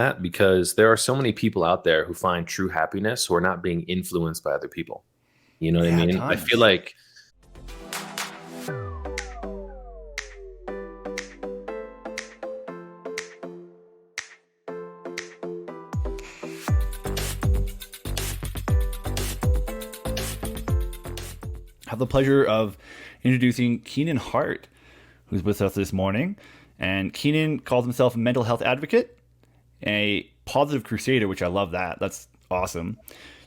that because there are so many people out there who find true happiness who are not being influenced by other people. You know what I Yeah, mean? I feel tons. like Have the pleasure of introducing Keenan Hart, who's with us this morning. And Keenan calls himself a mental health advocate, a positive crusader, which I love that. That's awesome.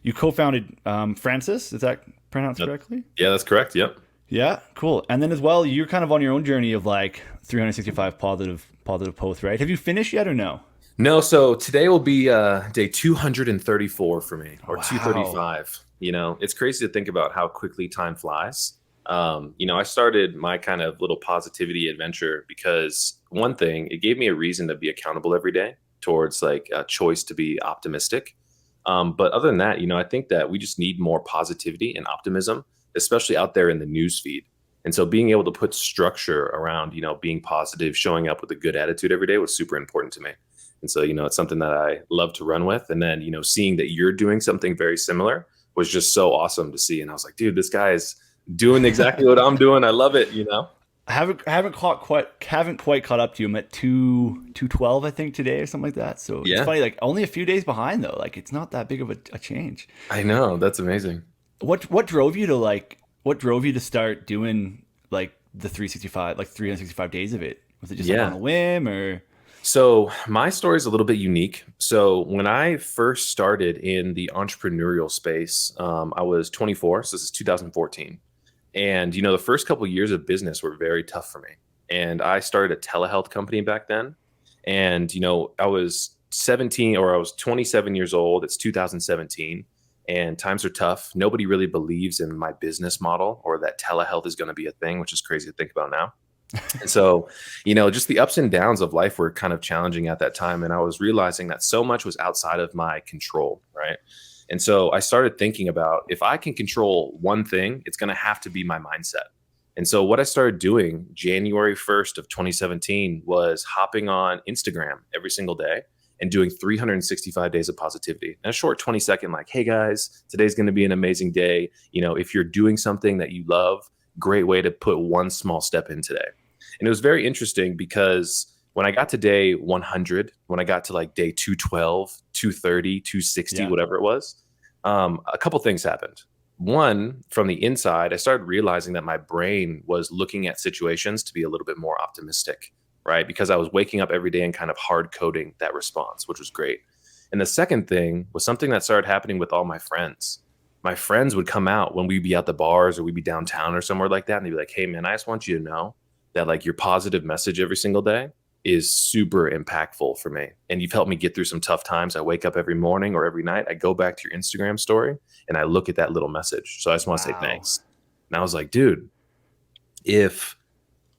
You co-founded FRANSiS. Is that pronounced that- correctly? yeah, that's correct. Yep. Yeah, cool. And then as well, you're kind of on your own journey of like 365 positive posts, right? Have you finished yet or no? No, so today will be day 234 for me, or Wow. 235. It's crazy to think about how quickly time flies. I started my kind of little positivity adventure because one thing, it gave me a reason to be accountable every day towards like a choice to be optimistic. But other than that, I think that we just need more positivity and optimism, especially out there in the news feed. And so being able to put structure around, being positive, showing up with a good attitude every day was super important to me. And so, it's something that I love to run with. And then, seeing that you're doing something very similar was just so awesome to see. And I was like, dude, this guy is doing exactly what I'm doing. I love it. I haven't quite caught up to you. I'm at 212 I think today or something like that. So it's Yeah, funny, like only a few days behind though. Like it's not that big of a change. I know. That's amazing. What drove you to start doing like the 365 like 365 days of it? Was it just like on Yeah. a whim or So my story is a little bit unique. So when I first started in the entrepreneurial space, I was 24. So this is 2014. And the first couple of years of business were very tough for me. And I started a telehealth company back then. And I was 17 or I was 27 years old. It's 2017. And times are tough. Nobody really believes in my business model or that telehealth is going to be a thing, which is crazy to think about now. And so, just the ups and downs of life were kind of challenging at that time. And I was realizing that so much was outside of my control. Right. And so I started thinking about if I can control one thing, it's going to have to be my mindset. And so what I started doing January 1st of 2017 was hopping on Instagram every single day and doing 365 days of positivity. And a short 20-second, like, hey guys, today's going to be an amazing day. If you're doing something that you love, great way to put one small step in today. And it was very interesting because when I got to day 100, when I got to like day 212, 230, 260, yeah. whatever it was, a couple things happened. One, from the inside, I started realizing that my brain was looking at situations to be a little bit more optimistic, right? Because I was waking up every day and kind of hard coding that response, which was great. And the second thing was something that started happening with all my friends. My friends would come out when we'd be at the bars or we'd be downtown or somewhere like that. And they'd be like, hey, man, I just want you to know that like your positive message every single day is super impactful for me. And you've helped me get through some tough times. I wake up every morning or every night. I go back to your Instagram story and I look at that little message. So I just want to say Wow. thanks. And I was like, dude, if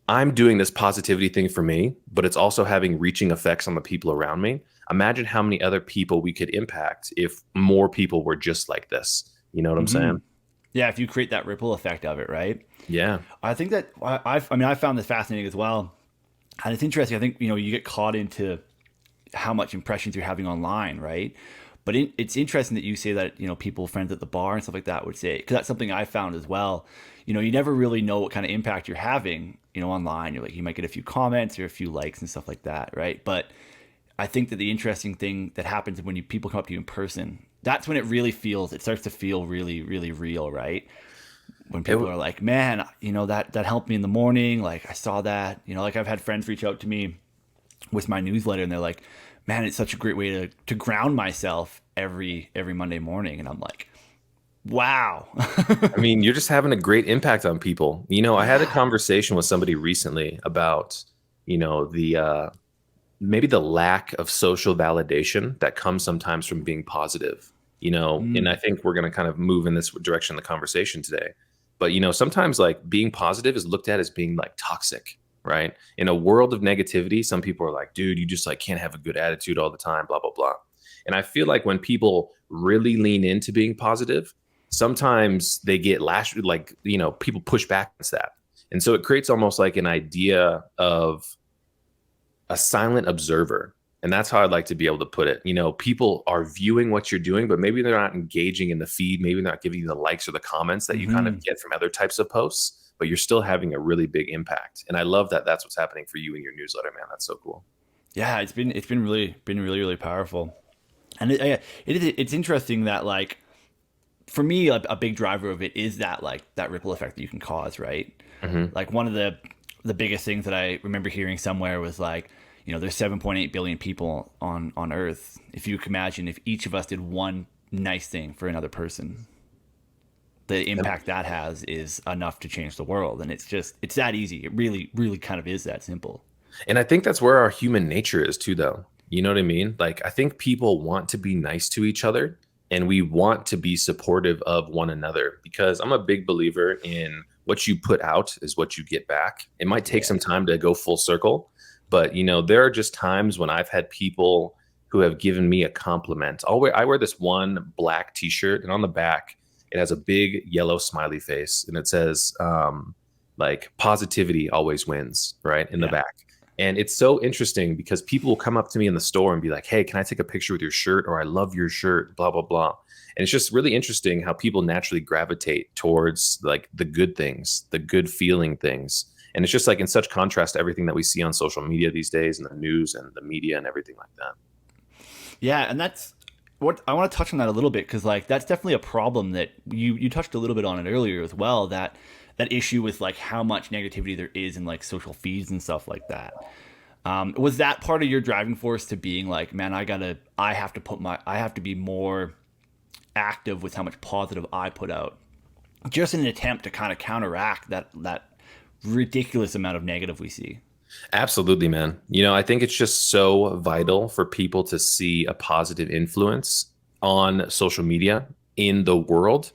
I'm doing this positivity thing for me, but it's also having reaching effects on the people around me, imagine how many other people we could impact if more people were just like this. You know what I'm Hmm. saying? Yeah, if you create that ripple effect of it, right? Yeah. I think that I found this fascinating as well. And it's interesting. I think, you get caught into how much impressions you're having online, right? But it's interesting that you say that, people, friends at the bar and stuff like that would say, because that's something I found as well. You never really know what kind of impact you're having, online. You're like, you might get a few comments or a few likes and stuff like that, right? But I think that the interesting thing that happens when people come up to you in person, that's when it starts to feel really, really real, right? When It, people are like, man, that helped me in the morning. Like I saw that, like I've had friends reach out to me with my newsletter and they're like, man, it's such a great way to ground myself every Monday morning. And I'm like, wow. I mean, you're just having a great impact on people. I had a Yeah. conversation with somebody recently about, the maybe the lack of social validation that comes sometimes from being positive. And I Mm, think we're going to kind of move in this direction in the conversation today. But sometimes like being positive is looked at as being like toxic, right? In a world of negativity, some people are like, dude, you just like can't have a good attitude all the time, blah blah blah. And I feel like when people really lean into being positive, sometimes they get lashed, like, people push back against that. And so it creates almost like an idea of a silent observer. And that's how I'd like to be able to put it. People are viewing what you're doing, but maybe they're not engaging in the feed. Maybe they're not giving you the likes or the comments that you kind of Hmm. get from other types of posts, but you're still having a really big impact. And I love that that's what's happening for you in your newsletter, man. That's so cool. Yeah, it's been really powerful. And it's interesting that like for me a big driver of it is that like that ripple effect that you can cause, right? Hmm. Like one of the biggest things that I remember hearing somewhere was like, there's 7.8 billion people on Earth. If you can imagine if each of us did one nice thing for another person, the impact that has is enough to change the world. And it's that easy. It really kind of is that simple. And I think that's where our human nature is too, though. You know what I mean? Like, I think people want to be nice to each other and we want to be supportive of one another because I'm a big believer in what you put out is what you get back. It might take Yeah. some time to go full circle, but there are just times when I've had people who have given me a compliment. I wear this one black t-shirt and on the back, it has a big yellow smiley face and it says, like positivity always wins, right? In the Yeah. back. And it's so interesting because people will come up to me in the store and be like, "Hey, can I take a picture with your shirt?" Or "I love your shirt," blah, blah, blah. And it's just really interesting how people naturally gravitate towards like the good things, the good feeling things. And it's just like in such contrast to everything that we see on social media these days and the news and the media and everything like that. Yeah, and that's what I want to touch on that a little bit because like that's definitely a problem that you touched a little bit on it earlier as well, that issue with like how much negativity there is in like social feeds and stuff like that. Was that part of your driving force to being like, man, I have to be more active with how much positive I put out, just in an attempt to kind of counteract that ridiculous amount of negative we see. Absolutely, man. I think it's just so vital for people to see a positive influence on social media in the world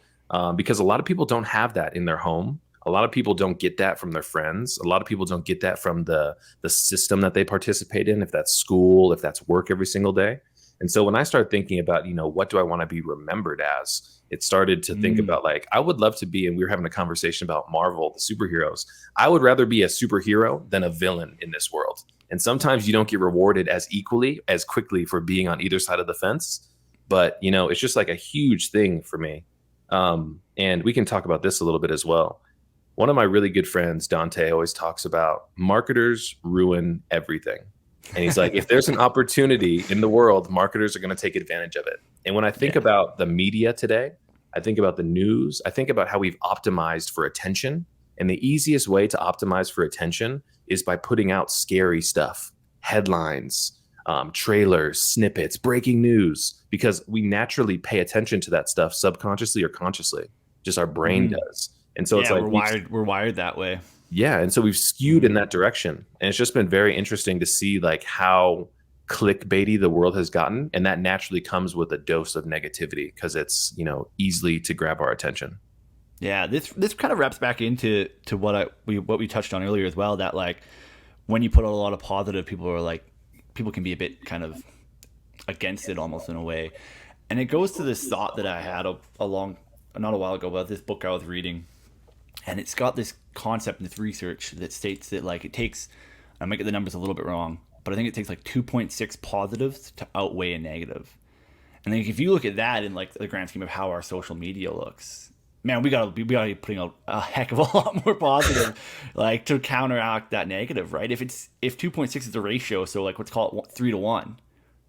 because a lot of people don't have that in their home. A lot of people don't get that from their friends. A lot of people don't get that from the system that they participate in, if that's school, if that's work every single day. And so when I started thinking about, what do I want to be remembered as? It started to think Mm. about like, I would love to be, and we were having a conversation about Marvel, the superheroes. I would rather be a superhero than a villain in this world. And sometimes you don't get rewarded as equally, as quickly for being on either side of the fence. But, it's just like a huge thing for me. And we can talk about this a little bit as well. One of my really good friends, Dante, always talks about marketers ruin everything. And he's like, if there's an opportunity in the world, marketers are going to take advantage of it. And when I think Yeah. about the media today, I think about the news, I think about how we've optimized for attention. And the easiest way to optimize for attention is by putting out scary stuff, headlines, trailers, snippets, breaking news, because we naturally pay attention to that stuff subconsciously or consciously. Just our brain Mm. does. And so it's Yeah, like we're wired that way. yeah, and so we've skewed in Mm. that direction. And it's just been very interesting to see like how clickbaity the world has gotten. And that naturally comes with a dose of negativity because it's, easily to grab our attention. Yeah, this kind of wraps back into to what we touched on earlier as well. That like when you put out a lot of positive, people can be a bit kind of against it almost in a way. And it goes to this thought that I had not a while ago about this book I was reading, and it's got this concept and this research that states that like it takes, I might get the numbers a little bit wrong, but I think it takes like 2.6 positives to outweigh a negative. And then if you look at that in like the grand scheme of how our social media looks, man, we gotta be putting out a heck of a lot more positive, like to counteract that negative, right? If 2.6 is the ratio, so like let's call it 3 to 1.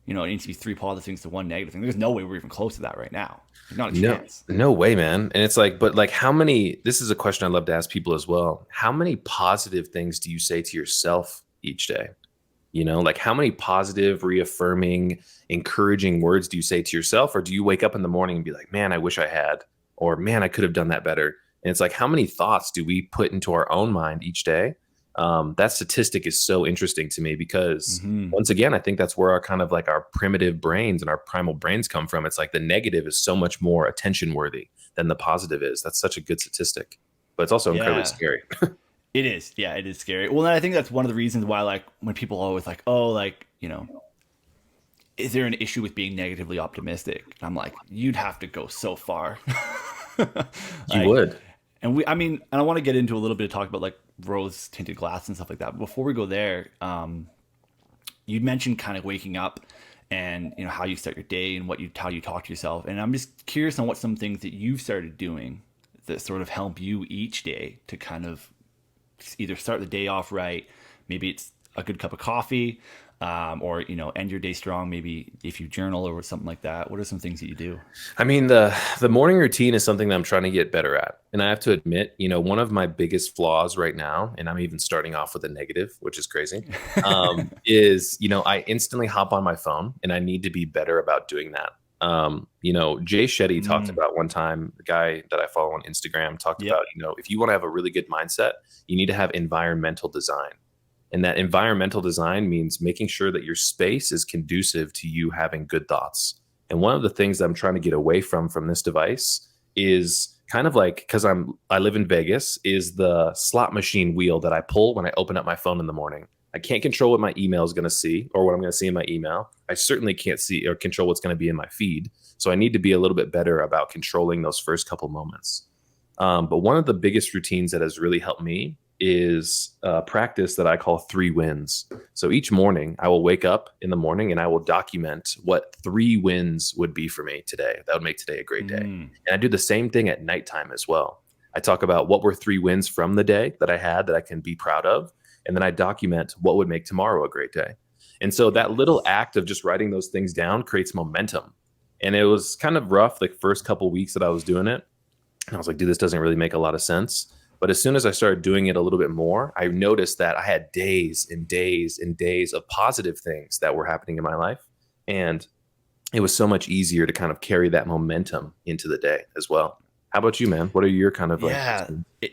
It needs to be three positive things to one negative thing. There's no way we're even close to that right now. There's not a No, chance. no way, man. And it's like, but like how many, this is a question I love to ask people as well. How many positive things do you say to yourself each day? Like how many positive, reaffirming, encouraging words do you say to yourself? Or do you wake up in the morning and be like, man, I wish I had, or man, I could have done that better. And it's like, how many thoughts do we put into our own mind each day? That statistic is so interesting to me because Hmm. once again, I think that's where our kind of like our primitive brains and our primal brains come from. It's like the negative is so much more attention worthy than the positive is. That's such a good statistic, but it's also incredibly Yeah, scary. it is. Yeah, it is scary. Well, and I think that's one of the reasons why, like, when people are always like, "Oh, like, is there an issue with being negatively optimistic?" And I'm like, you'd have to go so far. You Like, would. I mean, and I want to get into a little bit of talk about like rose tinted glass and stuff like that. But before we go there, you mentioned kind of waking up and how you start your day and how you talk to yourself. And I'm just curious on what some things that you've started doing that sort of help you each day to kind of either start the day off right. Maybe it's a good cup of coffee, or end your day strong. Maybe if you journal or something like that. What are some things that you do? I mean, the morning routine is something that I'm trying to get better at. And I have to admit, one of my biggest flaws right now, and I'm even starting off with a negative, which is crazy, is, I instantly hop on my phone and I need to be better about doing that. Jay Shetty talked about one time, the guy that I follow on Instagram talked Yep. about, if you want to have a really good mindset, you need to have environmental design. And that environmental design means making sure that your space is conducive to you having good thoughts. And one of the things that I'm trying to get away from this device is kind of like, because I live in Vegas, is the slot machine wheel that I pull when I open up my phone in the morning. I can't control what my email is going to see or what I'm going to see in my email. I certainly can't see or control what's going to be in my feed. So I need to be a little bit better about controlling those first couple moments. But one of the biggest routines that has really helped me is a practice that I call 3 wins. So each morning I will wake up in the morning and I will document what 3 wins would be for me today. That would make today a great day. And I do the same thing at nighttime as well. I talk about what were 3 wins from the day that I had that I can be proud of. And then I document what would make tomorrow a great day. And so that little act of just writing those things down creates momentum. And it was kind of rough the first couple weeks that I was doing it. And I was like, dude, this doesn't really make a lot of sense. But as soon as I started doing it a little bit more, I noticed that I had days and days and days of positive things that were happening in my life. And it was so much easier to kind of carry that momentum into the day as well. How about you, man? What are your kind of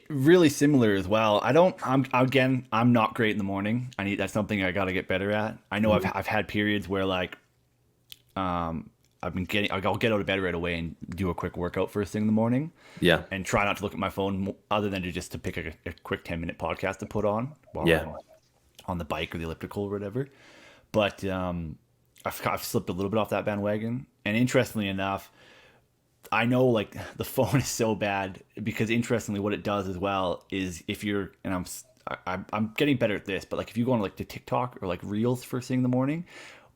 Really similar as well. I'm not great in the morning. That's something I got to get better at. I know I've had periods where I'll get out of bed right away and do a quick workout first thing in the morning. Yeah. And try not to look at my phone other than to pick a quick 10-minute podcast to put on while I'm on the bike or the elliptical or whatever. But I've slipped a little bit off that bandwagon. And interestingly enough, I know the phone is so bad because interestingly what it does as well is if you're, and I'm getting better at this, but if you go on to TikTok or Reels first thing in the morning,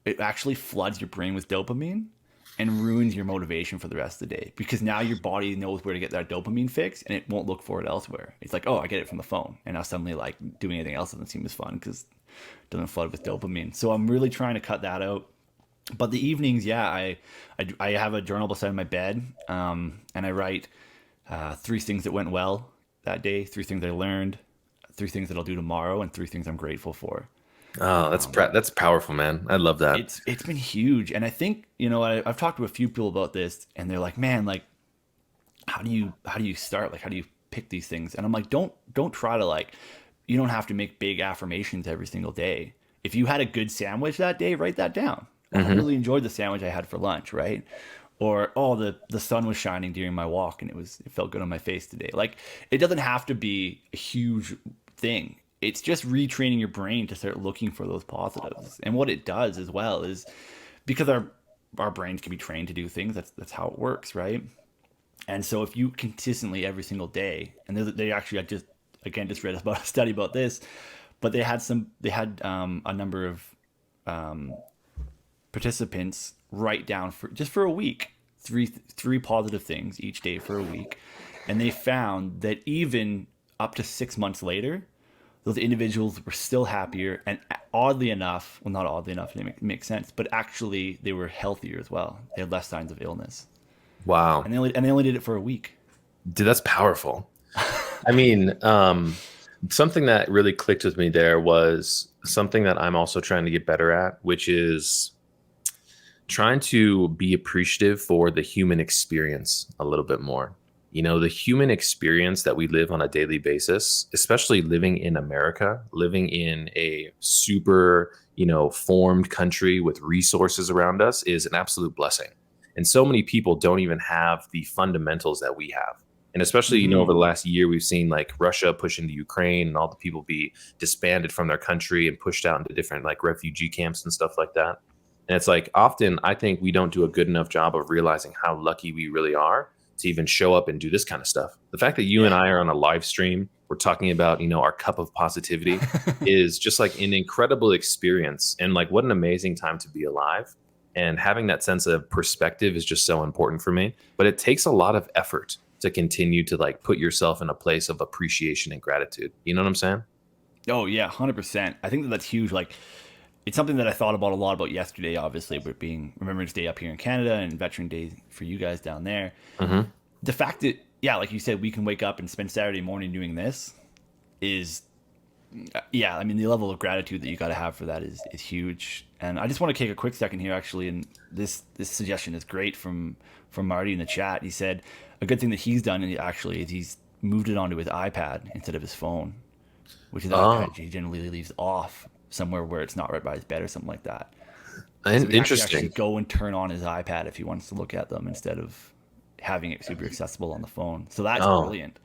it actually floods your brain with dopamine and ruins your motivation for the rest of the day because now your body knows where to get that dopamine fix and it won't look for it elsewhere. It's like, oh, I get it from the phone. And now suddenly doing anything else doesn't seem as fun because it doesn't flood with dopamine. So I'm really trying to cut that out. But the evenings, I have a journal beside my bed, and I write 3 things that went well that day, 3 things I learned, 3 things that I'll do tomorrow, and 3 things I'm grateful for. Oh, that's powerful, man. I love that. It's been huge, and I think I've talked to a few people about this, and they're like, "Man, how do you start? How do you pick these things?" And I'm like, "Don't try to you don't have to make big affirmations every single day. If you had a good sandwich that day, write that down. I really enjoyed the sandwich I had for lunch, right? Or, oh, the sun was shining during my walk and it felt good on my face today. It doesn't have to be a huge thing. It's just retraining your brain to start looking for those positives. And what it does as well is because our brains can be trained to do things, that's how it works, right? And so if you consistently every single day, and they actually, I just read about a study about this, but they had a number of participants write down for a week three positive things each day for a week, and they found that even up to 6 months later, those individuals were still happier, and oddly enough, well, not oddly enough, it makes sense, but actually they were healthier as well. They had less signs of illness. Wow. And they only did it for a week. Dude, that's powerful. I mean, something that really clicked with me there was something that I'm also trying to get better at, which is trying to be appreciative for the human experience a little bit more. The human experience that we live on a daily basis, especially living in America, living in a super, formed country with resources around us is an absolute blessing. And so many people don't even have the fundamentals that we have. And especially, over the last year, we've seen Russia push into Ukraine and all the people be disbanded from their country and pushed out into different refugee camps and stuff like that. And it's often I think we don't do a good enough job of realizing how lucky we really are to even show up and do this kind of stuff. The fact that you and I are on a live stream we're talking about, our cup of positivity is just like an incredible experience. And like, what an amazing time to be alive. And having that sense of perspective is just so important for me. But it takes a lot of effort to continue to like put yourself in a place of appreciation and gratitude. You know what I'm saying? Oh yeah, 100%. I think that that's huge. Like, it's something that I thought about a lot about yesterday. Obviously, with being Remembrance Day up here in Canada and Veteran Day for you guys down there. Hmm. The fact that, yeah, like you said, we can wake up and spend Saturday morning doing this is, yeah, I mean, the level of gratitude that you got to have for that is huge. And I just want to take a quick second here, actually, and this suggestion is great from Marty in the chat. He said a good thing that he's done actually is he's moved it onto his iPad instead of his phone, which his Oh, iPad he generally leaves off somewhere where it's not right by his bed or something like that. So and he actually interesting. go and turn on his iPad if he wants to look at them instead of having it super accessible on the phone. So that's Oh, brilliant.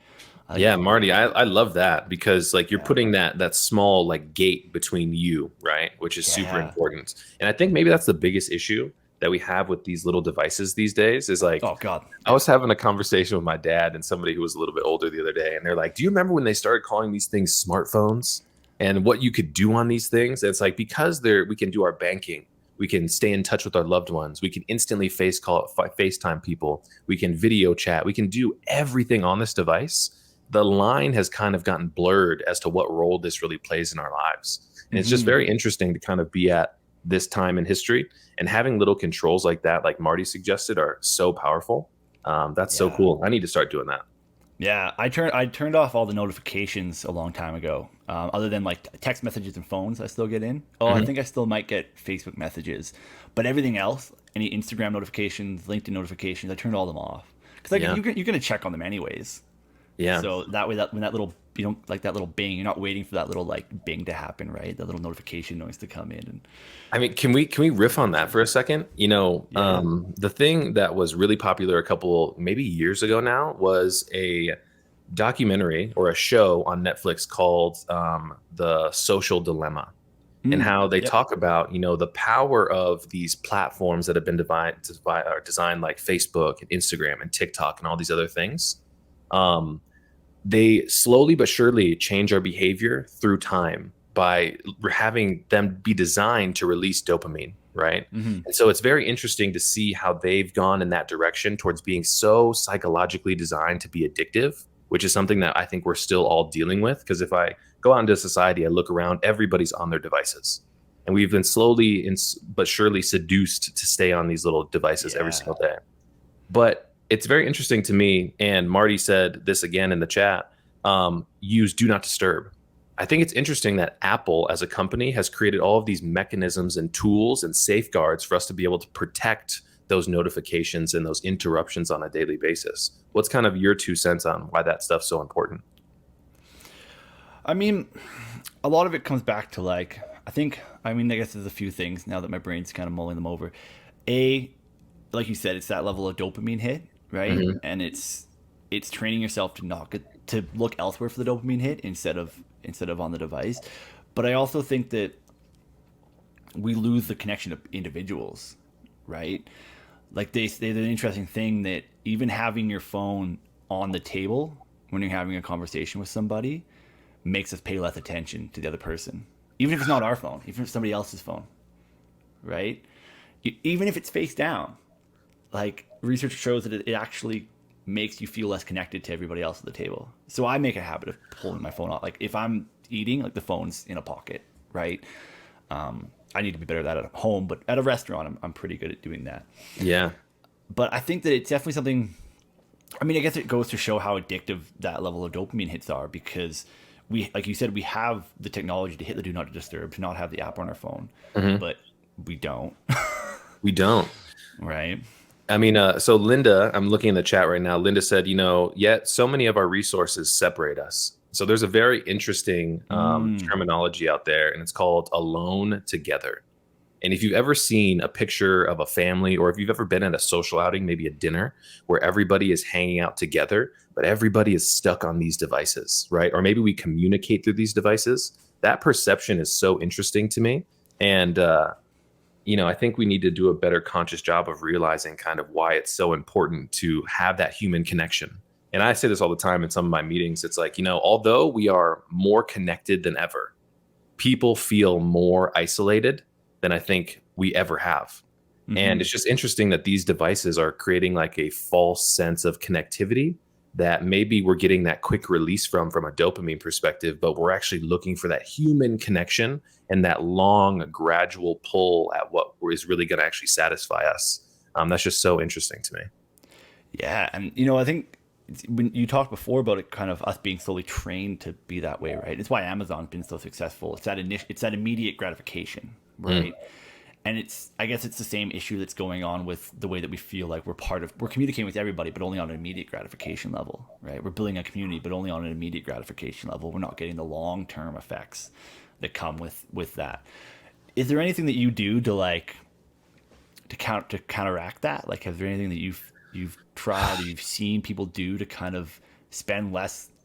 I think yeah, that's Marty, brilliant. I love that because like you're Yeah. putting that small like gate between you, right? Which is super Yeah. important. And I think maybe that's the biggest issue that we have with these little devices these days is like Oh God. I Yeah. was having a conversation with my dad and somebody who was a little bit older the other day, and they're like, "Do you remember when they started calling these things smartphones and what you could do on these things?" And it's like because we can do our banking, we can stay in touch with our loved ones, we can instantly FaceTime people, we can video chat, we can do everything on this device. The line has kind of gotten blurred as to what role this really plays in our lives, and it's just Hmm. very interesting to kind of be at this time in history and having little controls like that, like Marty suggested, are so powerful. That's so Yeah. cool. I need to start doing that. Yeah. I turned off all the notifications a long time ago. Other than like text messages and phones, I still get in. Oh, I Hmm. think I still might get Facebook messages, but everything else, any Instagram notifications, LinkedIn notifications, I turned all them off because like Yeah, you're gonna check on them anyways. yeah. So that way, that when that little you don't like that little bing, you're not waiting for that little like bing to happen, right? That little notification noise to come in, and I mean, can we riff on that for a second? yeah. The thing that was really popular a couple maybe years ago now was a documentary or a show on Netflix called The Social Dilemma, and Mm, how they yep. talk about the power of these platforms that have been designed like Facebook and Instagram and TikTok and all these other things. Um, they slowly but surely change our behavior through time by having them be designed to release dopamine, right? Hmm. And so it's very interesting to see how they've gone in that direction towards being so psychologically designed to be addictive, which is something that I think we're still all dealing with. Because if I go out into society, I look around, everybody's on their devices. And we've been slowly but surely seduced to stay on these little devices every Yeah. single day. But it's very interesting to me, and Marty said this again in the chat, use do not disturb. I think it's interesting that Apple as a company has created all of these mechanisms and tools and safeguards for us to be able to protect those notifications and those interruptions on a daily basis. What's kind of your 2 cents on why that stuff's so important? I mean, a lot of it comes back to like I guess there's a few things now that my brain's kind of mulling them over. A, like you said, it's that level of dopamine hit, right? Hmm. And it's training yourself to not get to look elsewhere for the dopamine hit instead of on the device. But I also think that we lose the connection of individuals, right? Like they say, there's an interesting thing that even having your phone on the table when you're having a conversation with somebody makes us pay less attention to the other person, even if it's not our phone, even if it's somebody else's phone, right? Even if it's face down, like research shows that it actually makes you feel less connected to everybody else at the table. So I make a habit of pulling my phone out. Like if I'm eating, like the phone's in a pocket, right? I need to be better at that at home, but at a restaurant, I'm pretty good at doing that. Yeah. But I think that it's definitely something. I mean, I guess it goes to show how addictive that level of dopamine hits are because we, like you said, we have the technology to hit the do not disturb, to not have the app on our phone, Hmm. but we don't, We don't. right? I mean, so Linda, I'm looking in the chat right now. Linda said, yet so many of our resources separate us. So there's a very interesting Mm, terminology out there, and it's called alone together. And if you've ever seen a picture of a family, or if you've ever been at a social outing, maybe a dinner, where everybody is hanging out together, but everybody is stuck on these devices, right? Or maybe we communicate through these devices. That perception is so interesting to me. And I think we need to do a better conscious job of realizing kind of why it's so important to have that human connection. And I say this all the time in some of my meetings. It's like, although we are more connected than ever, people feel more isolated than I think we ever have. And Mm-hmm. it's just interesting that these devices are creating like a false sense of connectivity that maybe we're getting that quick release from a dopamine perspective, but we're actually looking for that human connection and that long, gradual pull at what is really going to actually satisfy us. That's just so interesting to me. Yeah, and I think when you talked before about it, kind of us being slowly trained to be that way, right? It's why Amazon's been so successful. It's that immediate gratification, Mm, right? And I guess it's the same issue that's going on with the way that we feel like we're communicating with everybody, but only on an immediate gratification level, right? We're building a community, but only on an immediate gratification level. We're not getting the long term effects that come with that. Is there anything that you do to counteract that? Like, is there anything that you've tried or you've seen people do to kind of spend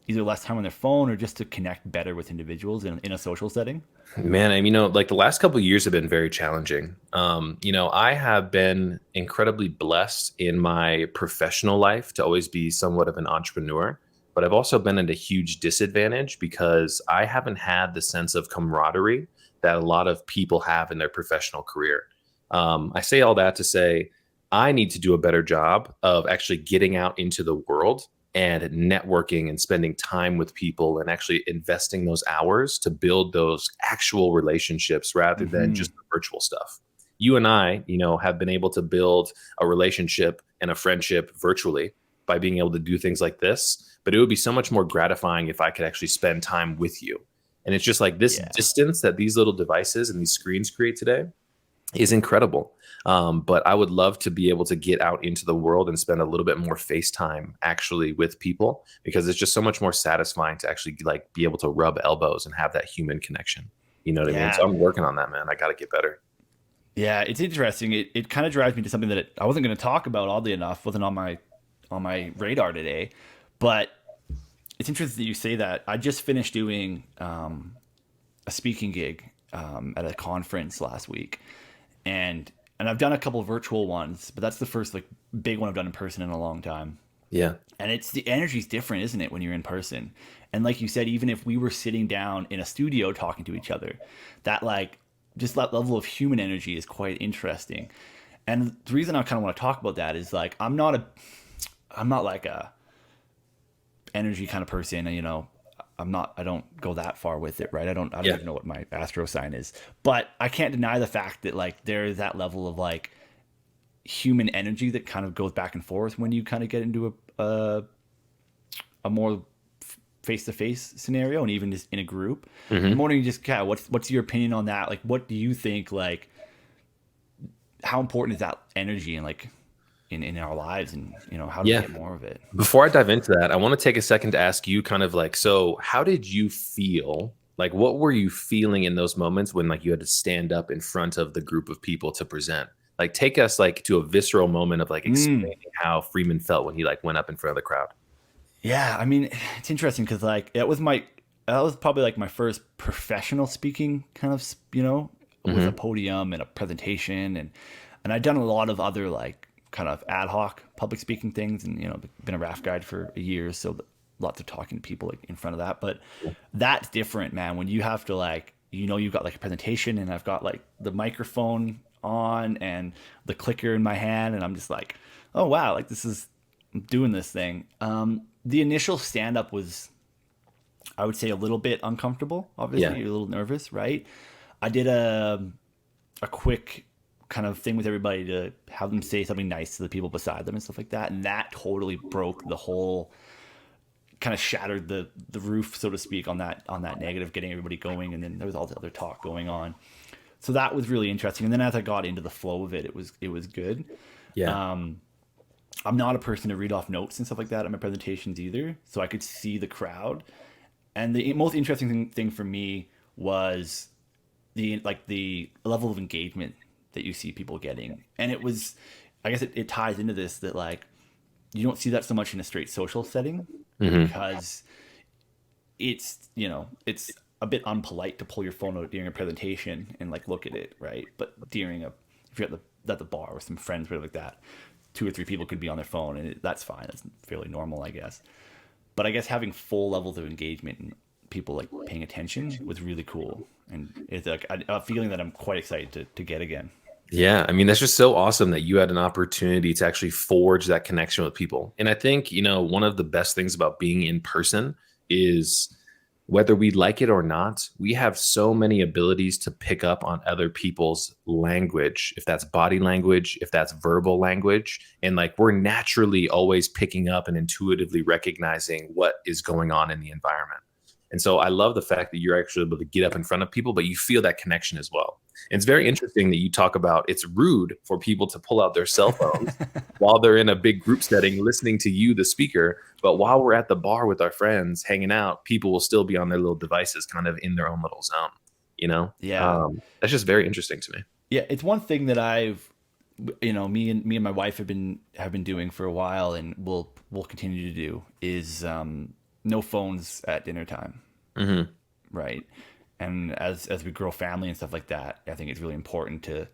either less time on their phone or just to connect better with individuals in a social setting? Man, and like the last couple of years have been very challenging. I have been incredibly blessed in my professional life to always be somewhat of an entrepreneur, but I've also been at a huge disadvantage because I haven't had the sense of camaraderie that a lot of people have in their professional career. I say all that to say I need to do a better job of actually getting out into the world and networking and spending time with people and actually investing those hours to build those actual relationships rather than Mm-hmm. just the virtual stuff. You and I, have been able to build a relationship and a friendship virtually by being able to do things like this. But it would be so much more gratifying if I could actually spend time with you. And it's just like this Yeah. distance that these little devices and these screens create today is incredible. But I would love to be able to get out into the world and spend a little bit more face time actually with people because it's just so much more satisfying to actually like be able to rub elbows and have that human connection. You know what I mean? So Yeah. I'm working on that, man. I got to get better. Yeah, it's interesting. It kind of drives me to something that I wasn't going to talk about. Oddly enough, wasn't on my radar today, but it's interesting that you say that. I just finished doing a speaking gig at a conference last week, and I've done a couple of virtual ones, but that's the first like big one I've done in person in a long time. Yeah. And it's the energy's different, isn't it, when you're in person? And like you said, even if we were sitting down in a studio talking to each other, that like just that level of human energy is quite interesting. And the reason I kind of want to talk about that is like I'm not like a energy kind of person, I don't go that far with it, right? I don't Yeah. even know what my astro sign is. But I can't deny the fact that like there is that level of like human energy that kind of goes back and forth when you kind of get into a more face to face scenario and even just in a group. I'm Hmm. wondering just what's your opinion on that? Like what do you think, like how important is that energy and like in our lives, and how do we Yeah. get more of it? Before I dive into that, I want to take a second to ask you kind of like, so how did you feel? Like, what were you feeling in those moments when like you had to stand up in front of the group of people to present? Like, take us like to a visceral moment of like Mm. explaining how Freeman felt when he like went up in front of the crowd. Yeah, I mean, it's interesting because like that was probably like my first professional speaking kind of with a Hmm. podium and a presentation, and I'd done a lot of other like kind of ad hoc public speaking things, and been a RAF guide for a year, so lots of talking to people like, in front of that. But that's different, man. When you have to like you've got like a presentation, and I've got like the microphone on and the clicker in my hand, and I'm just like, oh wow, like I'm doing this thing. The initial stand up was, I would say, a little bit uncomfortable. Obviously, Yeah. you're a little nervous, right? I did a quick kind of thing with everybody to have them say something nice to the people beside them and stuff like that, and that totally broke the whole, kind of shattered the roof, so to speak, on that negative, getting everybody going, and then there was all the other talk going on. So that was really interesting. And then as I got into the flow of it, it was good. Yeah. I'm not a person to read off notes and stuff like that at my presentations either, so I could see the crowd. And the most interesting thing for me was the level of engagement that you see people getting, and it was, I guess it ties into this, that like you don't see that so much in a straight social setting Hmm. because it's a bit unpolite to pull your phone out during a presentation and like look at it, right? But if you're at the bar with some friends or like that, two or three people could be on their phone, and that's fine. That's fairly normal, I guess. But I guess having full levels of engagement and people like paying attention was really cool, and it's like a feeling that I'm quite excited to get again. Yeah, I mean, that's just so awesome that you had an opportunity to actually forge that connection with people. And I think, one of the best things about being in person is whether we like it or not, we have so many abilities to pick up on other people's language, if that's body language, if that's verbal language. And like we're naturally always picking up and intuitively recognizing what is going on in the environment. And so I love the fact that you're actually able to get up in front of people, but you feel that connection as well. And it's very interesting that you talk about it's rude for people to pull out their cell phones while they're in a big group setting listening to you, the speaker. But while we're at the bar with our friends hanging out, people will still be on their little devices kind of in their own little zone. Yeah. That's just very interesting to me. Yeah, it's one thing that me and my wife have been doing for a while, and we'll continue to do is no phones at dinner time, Hmm. right? And as we grow family and stuff like that, I think it's really important to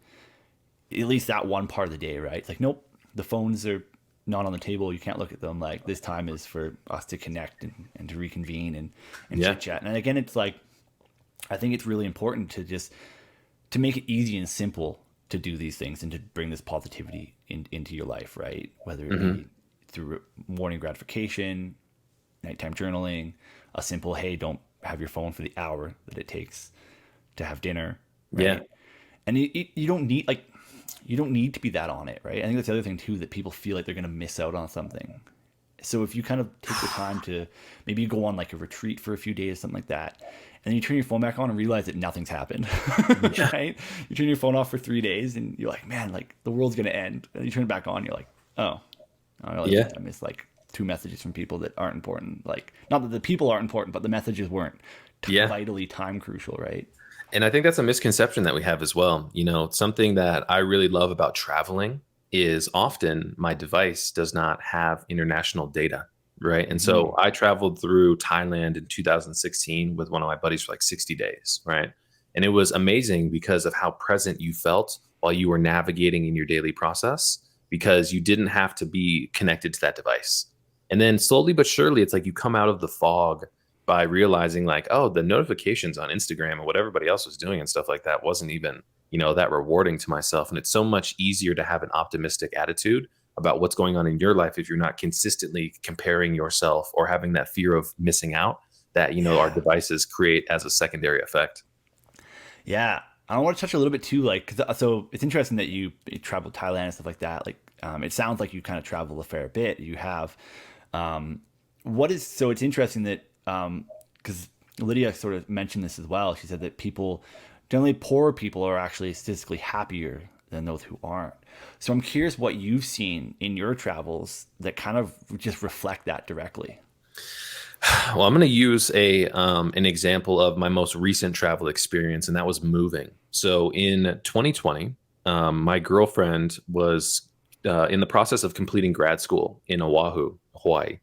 at least that one part of the day, right? It's like, nope, the phones are not on the table. You can't look at them. Like this time is for us to connect and to reconvene and Yeah. chit chat. And again, it's like I think it's really important to make it easy and simple to do these things and to bring this positivity into your life, right? Whether it Hmm. be through morning gratification, nighttime journaling, a simple, hey, don't have your phone for the hour that it takes to have dinner, Yeah. right? And you don't need you don't need to be that on it, right? I think that's the other thing too, that people feel like they're going to miss out on something. So if you kind of take the time to maybe you go on like a retreat for a few days, something like that, and then you turn your phone back on and realize that nothing's happened, Yeah. right? You turn your phone off for 3 days and you're like, man, like the world's going to end. And you turn it back on, you're like, oh, I realize Yeah. I missed like two messages from people that aren't important. Like, not that the people aren't important, but the messages weren't Yeah. vitally time crucial, right? And I think that's a misconception that we have as well. Something that I really love about traveling is often my device does not have international data, right? And Hmm. so I traveled through Thailand in 2016 with one of my buddies for like 60 days, right? And it was amazing because of how present you felt while you were navigating in your daily process because you didn't have to be connected to that device. And then slowly but surely, it's like you come out of the fog by realizing like, oh, the notifications on Instagram and what everybody else was doing and stuff like that wasn't even, that rewarding to myself. And it's so much easier to have an optimistic attitude about what's going on in your life if you're not consistently comparing yourself or having that fear of missing out that, our Yeah. devices create as a secondary effect. Yeah. I want to touch a little bit too, like, so it's interesting that you traveled Thailand and stuff like that. Like, it sounds like you kind of travel a fair bit. You have, so it's interesting that, because Lydia sort of mentioned this as well. She said that generally poor people are actually statistically happier than those who aren't. So I'm curious what you've seen in your travels that kind of just reflect that directly. Well, I'm going to use an example of my most recent travel experience, and that was moving. So in 2020, my girlfriend was in the process of completing grad school in Oahu, Hawaii.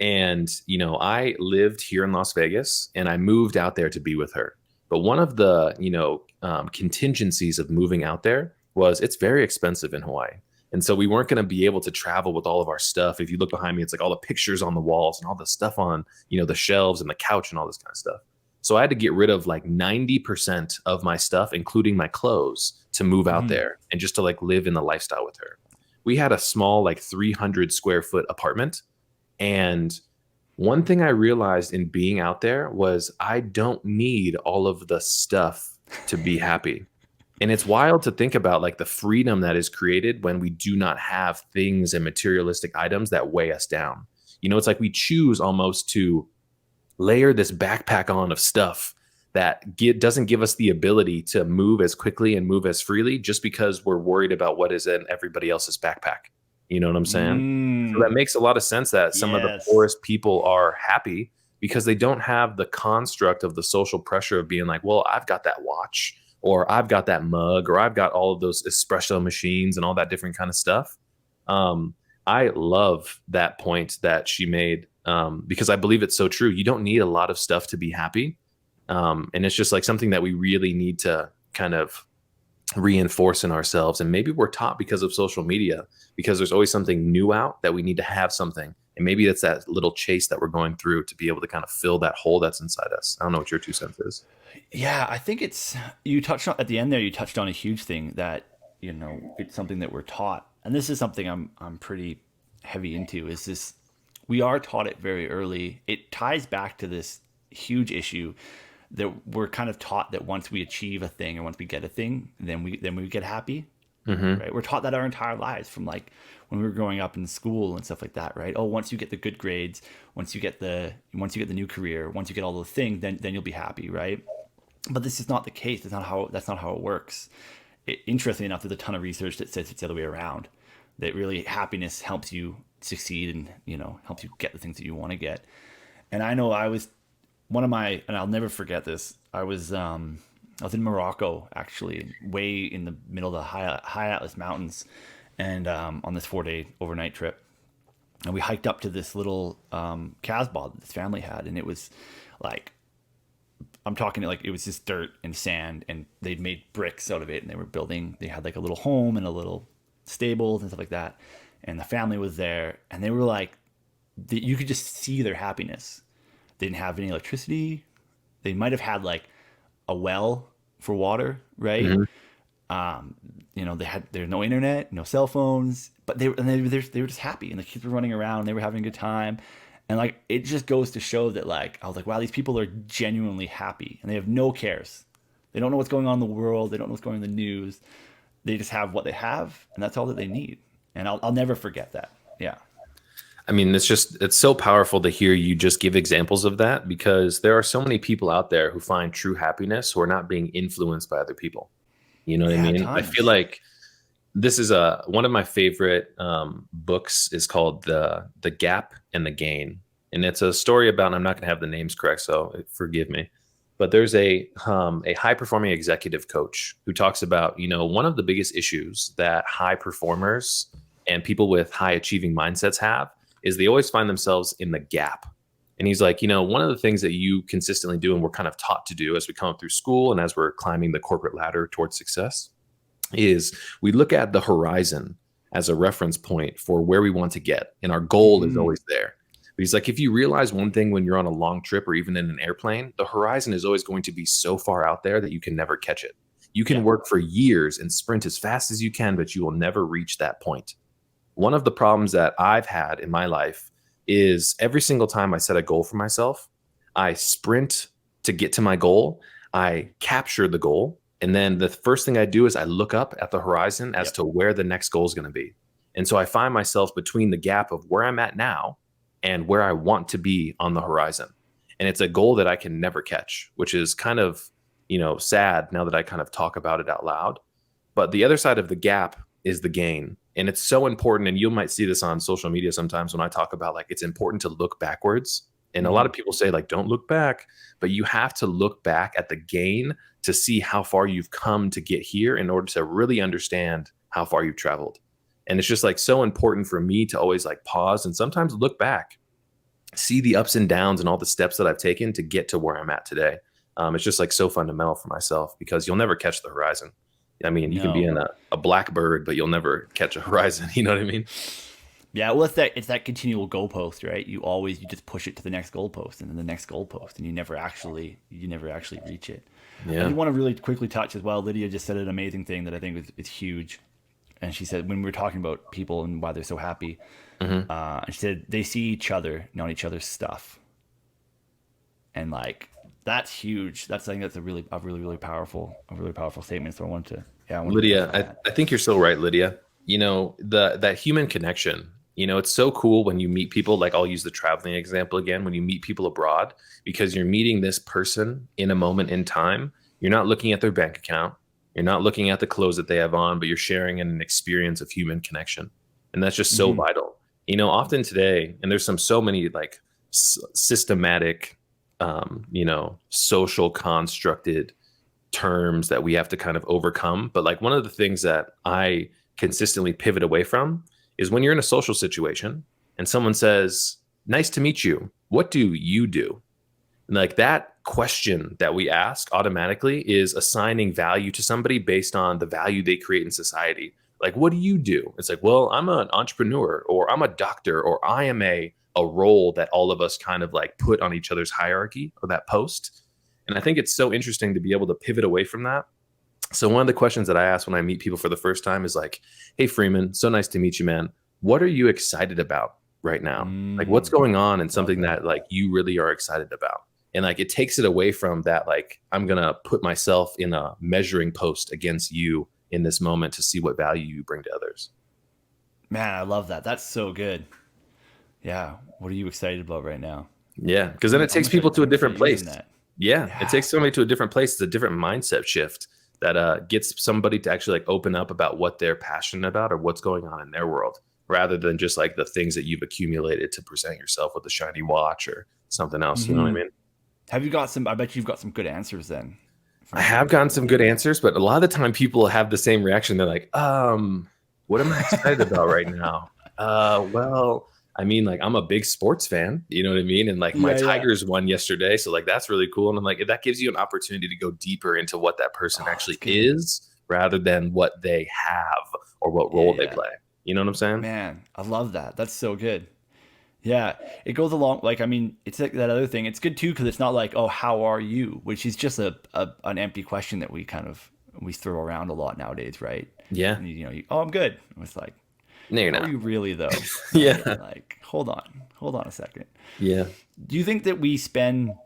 And, I lived here in Las Vegas and I moved out there to be with her. But one of the, contingencies of moving out there was it's very expensive in Hawaii. And so we weren't going to be able to travel with all of our stuff. If you look behind me, it's like all the pictures on the walls and all the stuff on, the shelves and the couch and all this kind of stuff. So I had to get rid of like 90% of my stuff, including my clothes, to move out Hmm. there and just to like live in the lifestyle with her. We had a small, like 300 square foot apartment. And one thing I realized in being out there was I don't need all of the stuff to be happy. And it's wild to think about like the freedom that is created when we do not have things and materialistic items that weigh us down. It's like we choose almost to layer this backpack on of stuff that doesn't give us the ability to move as quickly and move as freely just because we're worried about what is in everybody else's backpack. You know what I'm saying? So that Mm, makes a lot of sense that some of the yes. poorest people are happy because they don't have the construct of the social pressure of being like, well, I've got that watch or I've got that mug or I've got all of those espresso machines and all that different kind of stuff. Um, I love that point that she made because I believe it's so true. You don't need a lot of stuff to be happy. And it's just like something that we really need to kind of reinforce in ourselves. And maybe we're taught because of social media, because there's always something new out that we need to have something. And maybe it's that little chase that we're going through to be able to kind of fill that hole that's inside us. I don't know what your 2 cents is. Yeah, I think it's you touched on at the end there. You touched on a huge thing that it's something that we're taught, and this is something I'm pretty heavy into. Is this we are taught it very early. It ties back to this huge issue that we're kind of taught that once we achieve a thing or once we get a thing, then we get happy, Mm-hmm. right? We're taught that our entire lives from like when we were growing up in school and stuff like that, right? Oh, once you get the good grades, once you get the new career, once you get all those things, then you'll be happy, right? But this is not the case. That's not how it works. Interestingly enough, there's a ton of research that says it's the other way around. That really happiness helps you succeed and helps you get the things that you want to get. And I know I was and I'll never forget this. I was in Morocco actually, way in the middle of the high Atlas Mountains, and on this 4-day overnight trip, and we hiked up to this little Casbah that this family had, and it was like I'm talking like it was just dirt and sand, and they'd made bricks out of it, and they had like a little home and a little stables and stuff like that, and the family was there, and they were like, you could just see their happiness. They didn't have any electricity. They might have had like a well for water, right? Mm-hmm. There's no internet, no cell phones, but they were just happy, and the kids were running around, and they were having a good time. And like it just goes to show that like I was like, wow, these people are genuinely happy, and they have no cares. They don't know what's going on in the world. They don't know what's going on in the news. They just have what they have, and that's all that they need. And I'll never forget that. Yeah. I mean, it's so powerful to hear you just give examples of that, because there are so many people out there who find true happiness who are not being influenced by other people. You know what I Yeah, mean? I feel tons. like this is one of my favorite books is called the Gap and the Gain, and it's a story about. And I'm not going to have the names correct, so forgive me. But there's a high performing executive coach who talks about one of the biggest issues that high performers and people with high achieving mindsets have is they always find themselves in the gap. And he's like, one of the things that you consistently do and we're kind of taught to do as we come up through school and as we're climbing the corporate ladder towards success is we look at the horizon as a reference point for where we want to get. And our goal is Hmm. always there. But he's like, if you realize one thing when you're on a long trip or even in an airplane, the horizon is always going to be so far out there that you can never catch it. You can Yeah. work for years and sprint as fast as you can, but you will never reach that point. One of the problems that I've had in my life is every single time I set a goal for myself, I sprint to get to my goal, I capture the goal, and then the first thing I do is I look up at the horizon as Yep. to where the next goal is going to be. And so I find myself between the gap of where I'm at now and where I want to be on the horizon. And it's a goal that I can never catch, which is kind of, sad now that I kind of talk about it out loud. But the other side of the gap is the gain. And it's so important. And you might see this on social media sometimes when I talk about like it's important to look backwards. And a lot Hmm. of people say, like, don't look back, but you have to look back at the gain to see how far you've come to get here in order to really understand how far you've traveled. And it's just like so important for me to always like pause and sometimes look back, see the ups and downs and all the steps that I've taken to get to where I'm at today. It's just like so fundamental for myself because you'll never catch the horizon. I mean, you can be No. in a blackbird, but you'll never catch a horizon. You know what I mean? Yeah, well, it's that continual goalpost, right? You just push it to the next goalpost and then the next goalpost, and you never actually reach it. I Yeah. do want to really quickly touch as well. Lydia just said an amazing thing that I think is huge, and she said when we were talking about people and why they're so happy, Hmm. she said they see each other, not each other's stuff, and like that's huge. I think that's a really powerful statement. So I wanted to touch Lydia, on I, that. I think you're so right, Lydia. That human connection, it's so cool when you meet people, like I'll use the traveling example again, when you meet people abroad, because you're meeting this person in a moment in time. You're not looking at their bank account. You're not looking at the clothes that they have on, but you're sharing an experience of human connection. And that's just so Hmm. vital. Often today, and there's so many like systematic, social constructed terms that we have to kind of overcome. But like one of the things that I consistently pivot away from is when you're in a social situation and someone says, "Nice to meet you. What do you do?" And like that question that we ask automatically is assigning value to somebody based on the value they create in society. Like, what do you do? It's like, well, I'm an entrepreneur, or I'm a doctor, or I am a role that all of us kind of like put on each other's hierarchy or that post. And I think it's so interesting to be able to pivot away from that. So one of the questions that I ask when I meet people for the first time is like, "Hey Freeman, so nice to meet you, man. What are you excited about right now? Like what's going on and Love something that. that like you really are excited about?" And like it takes it away from that like I'm going to put myself in a measuring post against you in this moment to see what value you bring to others. Man, I love that. That's so good. Yeah. What are you excited about right now? Yeah, because then it I'm takes gonna start. people I'm to a gonna start different using place. that. Yeah, it Yeah. takes somebody to a different place. It's a different mindset shift that gets somebody to actually like open up about what they're passionate about or what's going on in their world, rather than just like the things that you've accumulated to present yourself with a shiny watch or something else. You know what I Hmm. mean? Have you got some? I bet you've got some good answers then I from have gotten some good answers, but a lot of the time people have the same reaction. They're like, what am I excited about right now? Well, I mean, like I'm a big sports fan, you know what I mean? And like my Yeah, yeah. Tigers won yesterday. So like that's really cool. And I'm like, that gives you an opportunity to go deeper into what that person Oh, that's actually good. is rather than what they have or what Yeah, role they yeah. play. You know what I'm saying? Man, I love that. That's so good. Yeah, it goes along. Like, I mean, it's like that other thing. It's good too because it's not like, oh, how are you? Which is just a an empty question that we throw around a lot nowadays, right? Yeah. And oh, I'm good. It's like, No, you're how are not. you really though? Right? Yeah. Like, hold on a second. Yeah. Do you think that we spend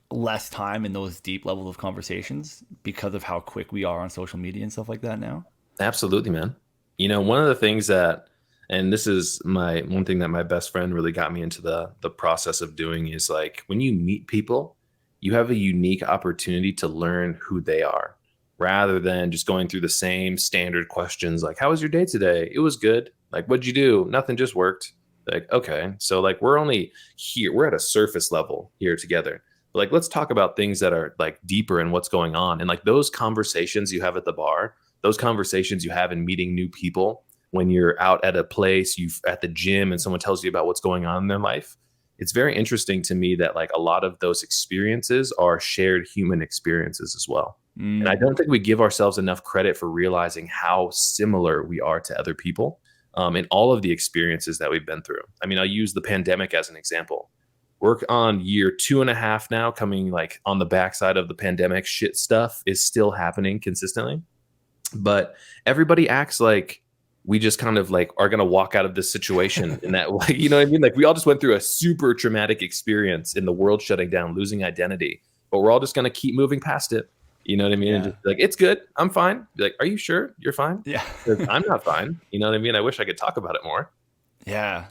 less time in those deep levels of conversations because of how quick we are on social media and stuff like that now? Absolutely, man. You know, one of the things that, and this is my one thing that my best friend really got me into the process of doing is like when you meet people, you have a unique opportunity to learn who they are rather than just going through the same standard questions like, "How was your day today?" "It was good." Like, "What'd you do?" "Nothing, just worked." Like, okay. So like we're only here, we're at a surface level here together. Like, let's talk about things that are like deeper in what's going on. And like those conversations you have at the bar, those conversations you have in meeting new people when you're out at a place, you at the gym, and someone tells you about what's going on in their life. It's very interesting to me that like a lot of those experiences are shared human experiences as well. And I Mm, don't think we give ourselves enough credit for realizing how similar we are to other people in all of the experiences that we've been through. I mean, I'll use the pandemic as an example. We're on year 2.5 now, coming like on the backside of the pandemic. Shit stuff is still happening consistently, but everybody acts like we just kind of like are going to walk out of this situation in that way. You know what I mean? Like we all just went through a super traumatic experience in the world shutting down, losing identity, but we're all just going to keep moving past it. You know what I mean? And yeah, just be like, it's good. I'm fine. Be like, are you sure you're fine? yeah, 'Cause I'm not fine. You know what I mean? I wish I could talk about it more. yeah,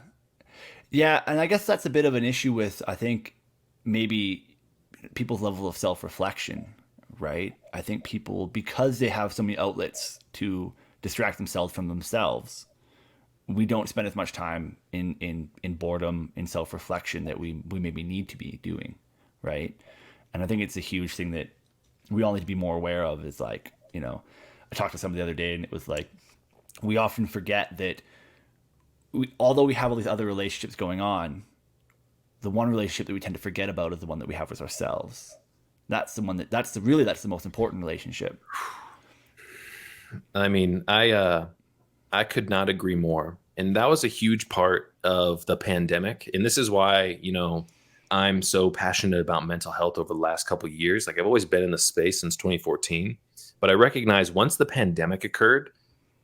yeah. And I guess that's a bit of an issue with I think maybe people's level of self reflection, right? I think people because they have so many outlets to distract themselves from themselves, we don't spend as much time in boredom in self-reflection that we maybe need to be doing, right? And I think it's a huge thing that we all need to be more aware of is like I talked to somebody the other day and it was like we often forget that although we have all these other relationships going on, the one relationship that we tend to forget about is the one that we have with ourselves. That's the one that's the most important relationship. I mean, I could not agree more. And that was a huge part of the pandemic. And this is why, I'm so passionate about mental health over the last couple of years. Like I've always been in the space since 2014, but I recognize once the pandemic occurred,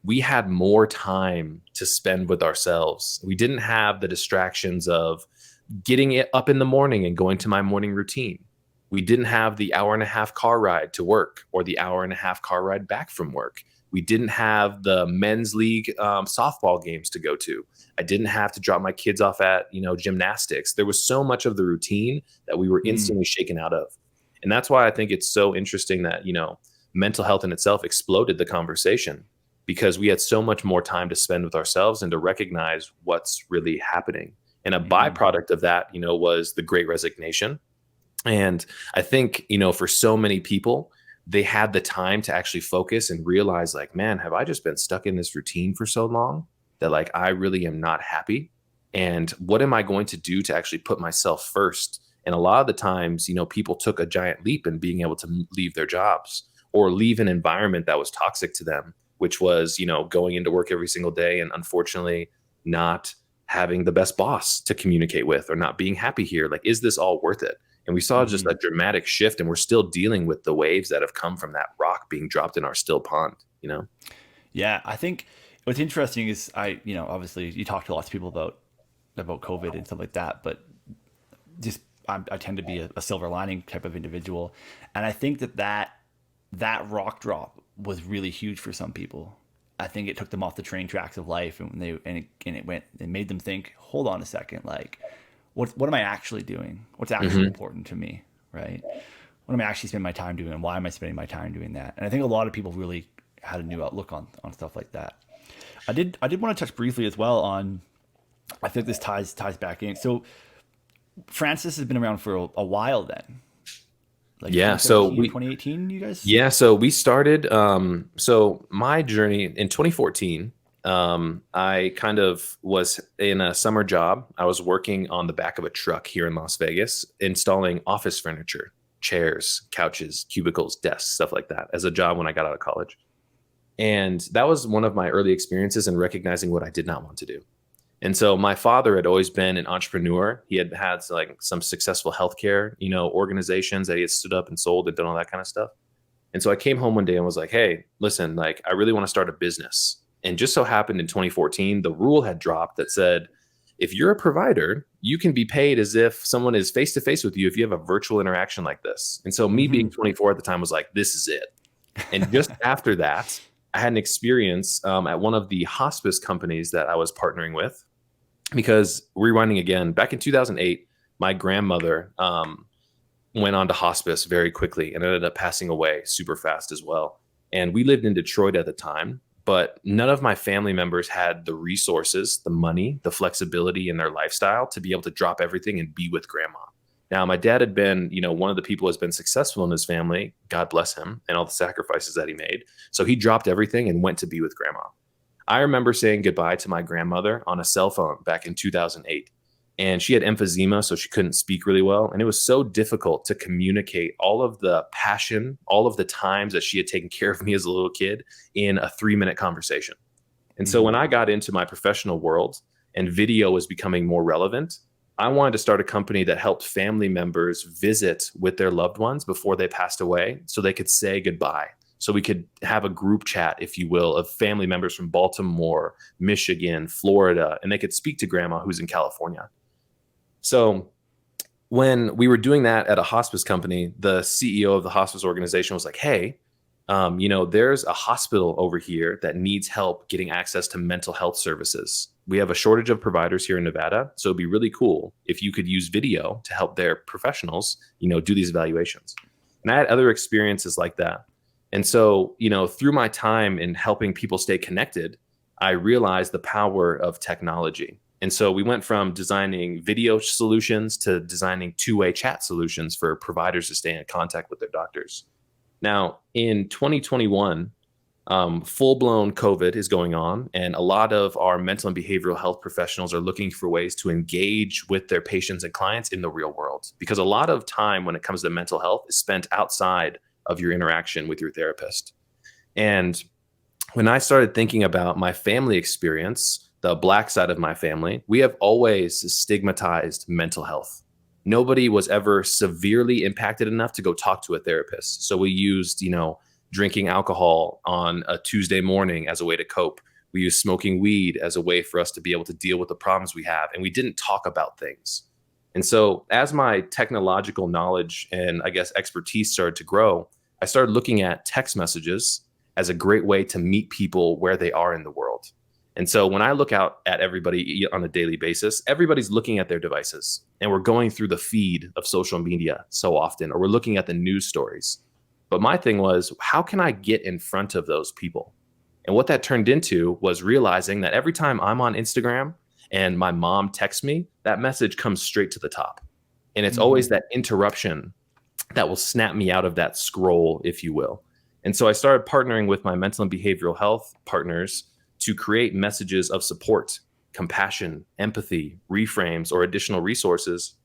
we had more time to spend with ourselves. We didn't have the distractions of getting it up in the morning and going to my morning routine. We didn't have the hour and a half car ride to work or the hour and a half car ride back from work. We didn't have the men's league softball games to go to. I didn't have to drop my kids off at, gymnastics. There was so much of the routine that we were Mm, instantly shaken out of. And that's why I think it's so interesting that, mental health in itself exploded the conversation because we had so much more time to spend with ourselves and to recognize what's really happening. And a mm, byproduct of that, was the great resignation. And I think, for so many people, they had the time to actually focus and realize, like, man, have I just been stuck in this routine for so long that, like, I really am not happy? And what am I going to do to actually put myself first And a lot of the times, people took a giant leap in being able to leave their jobs or leave an environment that was toxic to them, which was, going into work every single day and unfortunately not having the best boss to communicate with, or not being happy here. Like, is this all worth it? And we saw just a dramatic shift, and we're still dealing with the waves that have come from that rock being dropped in our still pond. Yeah, I think what's interesting is obviously you talk to lots of people about COVID and stuff like that, but just I tend to be a silver lining type of individual, and I think that rock drop was really huge for some people. I think it took them off the train tracks of life, and it made them think, hold on a second, like what am I actually doing? What's actually important to me, right? What am I actually spending my time doing, and why am I spending my time doing that? And I think a lot of people really had a new outlook on stuff like that. I did want to touch briefly as well on. I think this ties back in. So FRANSiS has been around for a while then. Like Yeah, so 2018, you guys? Yeah, so we started. So my journey in 2014, I kind of was in a summer job. I was working on the back of a truck here in Las Vegas, installing office furniture, chairs, couches, cubicles, desks, stuff like that, as a job when I got out of college. And that was one of my early experiences in recognizing what I did not want to do. And so my father had always been an entrepreneur. He had like some successful healthcare, organizations that he had stood up and sold and done all that kind of stuff. And so I came home one day and was like, hey, listen, like, I really want to start a business. And just so happened in 2014, the rule had dropped that said, if you're a provider, you can be paid as if someone is face to face with you if you have a virtual interaction like this. And so me being 24 at the time was like, this is it. And just after that, I had an experience at one of the hospice companies that I was partnering with. Because rewinding again, back in 2008, my grandmother went on to hospice very quickly and ended up passing away super fast as well. And we lived in Detroit at the time, but none of my family members had the resources, the money, the flexibility in their lifestyle to be able to drop everything and be with grandma. Now, my dad had been, one of the people who has been successful in his family, God bless him, and all the sacrifices that he made. So he dropped everything and went to be with grandma. I remember saying goodbye to my grandmother on a cell phone back in 2008. And she had emphysema, so she couldn't speak really well. And it was so difficult to communicate all of the passion, all of the times that she had taken care of me as a little kid in a 3-minute conversation. And so when I got into my professional world and video was becoming more relevant, I wanted to start a company that helped family members visit with their loved ones before they passed away so they could say goodbye. So we could have a group chat, if you will, of family members from Baltimore, Michigan, Florida, and they could speak to grandma who's in California. So when we were doing that at a hospice company, the CEO of the hospice organization was like, hey, there's a hospital over here that needs help getting access to mental health services. We have a shortage of providers here in Nevada. So it'd be really cool if you could use video to help their professionals, do these evaluations. And I had other experiences like that. And so, through my time in helping people stay connected, I realized the power of technology. And so we went from designing video solutions to designing two-way chat solutions for providers to stay in contact with their doctors. Now, in 2021, full-blown COVID is going on, and a lot of our mental and behavioral health professionals are looking for ways to engage with their patients and clients in the real world. Because a lot of time when it comes to mental health is spent outside of your interaction with your therapist. And when I started thinking about my family experience, the Black side of my family, we have always stigmatized mental health. Nobody was ever severely impacted enough to go talk to a therapist. So we used, drinking alcohol on a Tuesday morning as a way to cope. We used smoking weed as a way for us to be able to deal with the problems we have. And we didn't talk about things. And so as my technological knowledge and I guess expertise started to grow, I started looking at text messages as a great way to meet people where they are in the world. And so when I look out at everybody on a daily basis, everybody's looking at their devices and we're going through the feed of social media so often, or we're looking at the news stories. But my thing was, how can I get in front of those people? And what that turned into was realizing that every time I'm on Instagram and my mom texts me, that message comes straight to the top. And it's always that interruption that will snap me out of that scroll, if you will. And so I started partnering with my mental and behavioral health partners to create messages of support, compassion, empathy, reframes, or additional resources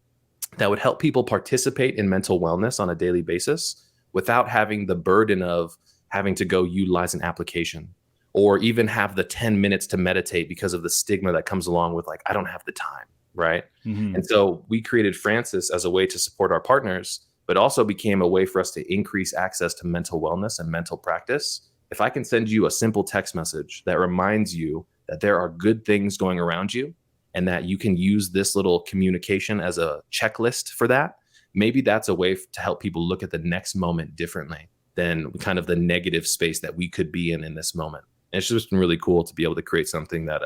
that would help people participate in mental wellness on a daily basis without having the burden of having to go utilize an application or even have the 10 minutes to meditate because of the stigma that comes along with like, I don't have the time. Right. Hmm. And so we created FRANSiS as a way to support our partners, but also became a way for us to increase access to mental wellness and mental practice. If I can send you a simple text message that reminds you that there are good things going around you and that you can use this little communication as a checklist for that, maybe that's a way to help people look at the next moment differently than kind of the negative space that we could be in this moment. And it's just been really cool to be able to create something that,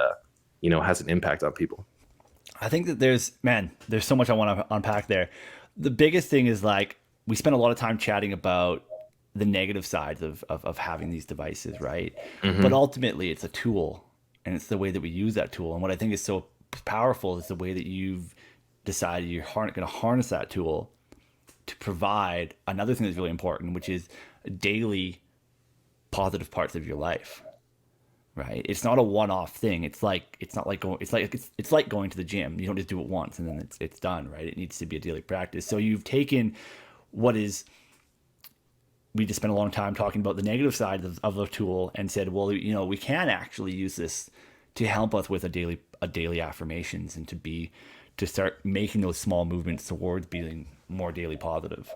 has an impact on people. I think that there's so much I want to unpack there. The biggest thing is like we spend a lot of time chatting about the negative sides of having these devices, right? But Hmm. ultimately, it's a tool, and it's the way that we use that tool. And what I think is so powerful is the way that you've decided you're going to harness that tool to provide another thing that's really important, which is daily positive parts of your life. Right? It's not a one-off thing. It's not like going. It's like going to the gym. You don't just do it once and then it's done. Right? It needs to be a daily practice. So you've taken what is we just spent a long time talking about the negative side of the tool and said, well, we can actually use this to help us with a daily affirmations and to start making those small movements towards being more daily positive.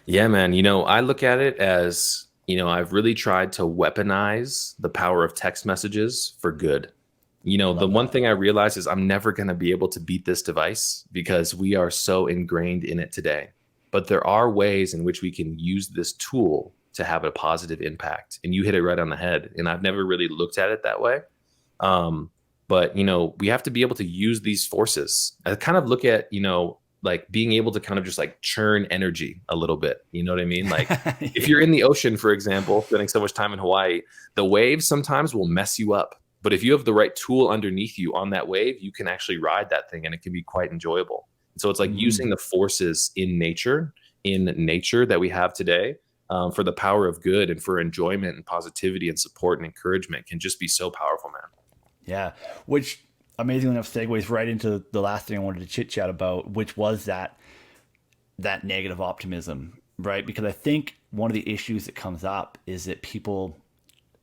Yeah, man. I look at it as, I've really tried to weaponize the power of text messages for good. I The love one that. thing I realize is I'm never going to be able to beat this device because we are so ingrained in it today. But there are ways in which we can use this tool to have a positive impact. And you hit it right on the head. And I've never really looked at it that way. But we have to be able to use these forces. I kind of look at, like being able to kind of just like churn energy a little bit. You know what I mean? Like if you're in the ocean, for example, spending so much time in Hawaii, the waves sometimes will mess you up. But if you have the right tool underneath you on that wave, you can actually ride that thing and it can be quite enjoyable. So it's like Mhm. using the forces in nature that we have today, for the power of good and for enjoyment and positivity and support and encouragement can just be so powerful, man. Yeah, which amazingly enough segues right into the last thing I wanted to chit chat about, which was that negative optimism, right? Because I think one of the issues that comes up is that people,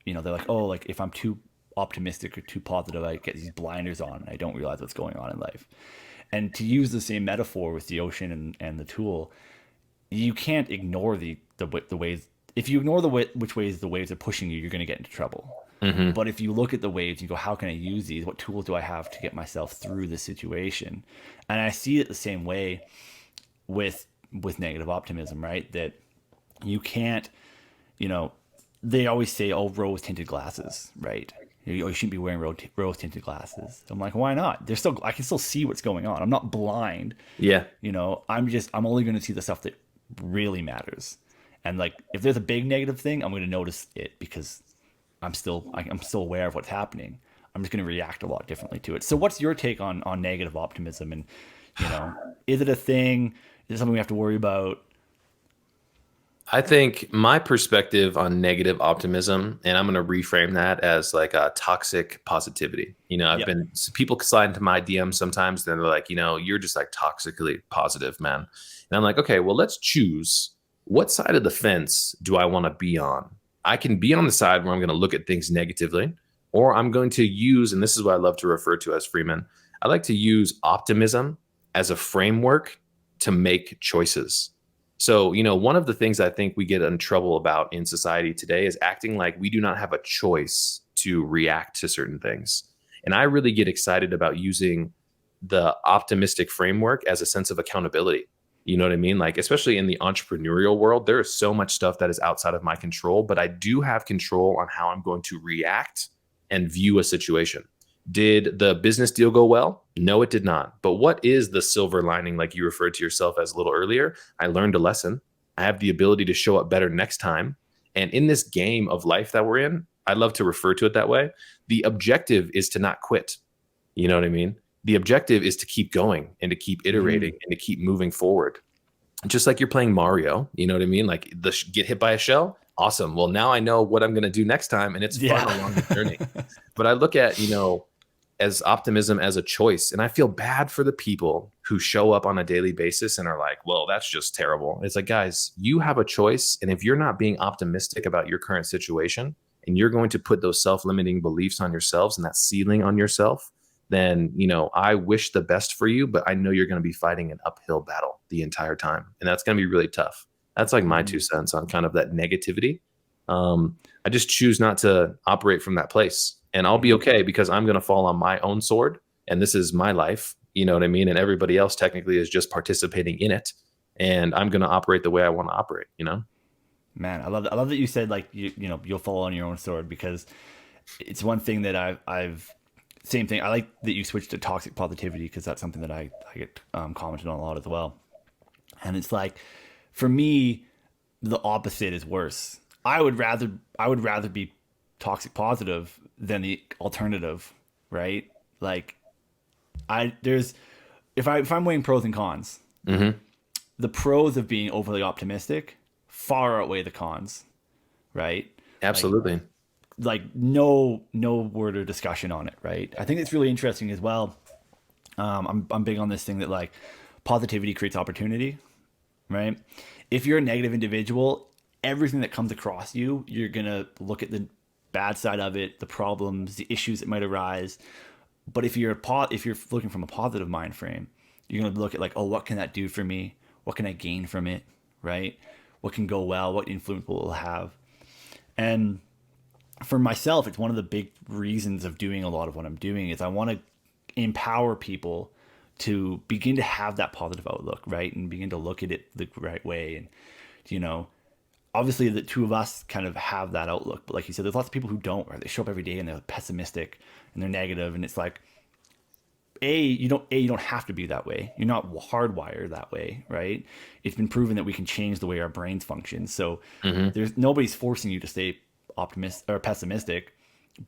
they're like, oh, like if I'm too optimistic or too positive, I get these blinders on and I don't realize what's going on in life. And to use the same metaphor with the ocean and the tool, you can't ignore the ways. If you ignore which ways the waves are pushing you, you're going to get into trouble. Hmm. But if you look at the waves, you go, how can I use these? What tools do I have to get myself through this situation? And I see it the same way with negative optimism, right? That you can't, you know, they always say, oh, rose tinted glasses, right? You shouldn't be wearing rose tinted glasses. I'm like, why not? I can still see what's going on. I'm not blind. Yeah. I'm only going to see the stuff that really matters. And like, if there's a big negative thing, I'm going to notice it because I'm still aware of what's happening. I'm just going to react a lot differently to it. So, what's your take on negative optimism? And is it a thing? Is it something we have to worry about? I think my perspective on negative optimism, and I'm going to reframe that as like a toxic positivity. I've Yep. been people slide into my DMs sometimes, and they're like, you're just like toxically positive, man. And I'm like, okay, well, let's choose what side of the fence do I want to be on? I can be on the side where I'm going to look at things negatively, or I'm going to use, and this is what I love to refer to as Freeman, I like to use optimism as a framework to make choices. So, one of the things I think we get in trouble about in society today is acting like we do not have a choice to react to certain things. And I really get excited about using the optimistic framework as a sense of accountability. You know what I mean? Like, especially in the entrepreneurial world, there is so much stuff that is outside of my control, but I do have control on how I'm going to react and view a situation. Did the business deal go well? No, it did not. But what is the silver lining, like you referred to yourself as a little earlier? I learned a lesson. I have the ability to show up better next time. And in this game of life that we're in, I love to refer to it that way. The objective is to not quit. You know what I mean? The objective is to keep going and to keep iterating Hmm. and to keep moving forward. Just like you're playing Mario, you know what I mean? Like get hit by a shell. Awesome. Well, now I know what I'm going to do next time and it's fun Yeah. along the journey. But I look at, as optimism as a choice. And I feel bad for the people who show up on a daily basis and are like, well, that's just terrible. It's like, guys, you have a choice. And if you're not being optimistic about your current situation and you're going to put those self-limiting beliefs on yourselves and that ceiling on yourself, then, I wish the best for you, but I know you're going to be fighting an uphill battle the entire time. And that's going to be really tough. That's like my 2 cents on kind of that negativity. I just choose not to operate from that place, and I'll be okay because I'm going to fall on my own sword, and this is my life. You know what I mean? And everybody else technically is just participating in it, and I'm going to operate the way I want to operate, Man, I love that you said like you'll fall on your own sword, because it's one thing that I've same thing. I like that you switched to toxic positivity, because that's something that I get commented on a lot as well. And it's like, for me, the opposite is worse. I would rather be toxic positive than the alternative, right? Like, if I'm weighing pros and cons, the pros of being overly optimistic far outweigh the cons, right? Absolutely. Like no word or discussion on it, right? I think it's really interesting as well. I'm big on this thing that like positivity creates opportunity, right? If you're a negative individual, everything that comes across you, you're gonna look at the bad side of it, the problems, the issues that might arise. But if you're looking from a positive mind frame, you're gonna look at like, oh, what can that do for me? What can I gain from it, right? What can go well? What influence will it have? And for myself, it's one of the big reasons of doing a lot of what I'm doing is I want to empower people to begin to have that positive outlook, right? And begin to look at it the right way. And, obviously the two of us kind of have that outlook, but like you said, there's lots of people who don't, or they show up every day and they're pessimistic and they're negative. And it's like, you don't have to be that way. You're not hardwired that way, right? It's been proven that we can change the way our brains function. So there's nobody's forcing you to stay optimistic or pessimistic,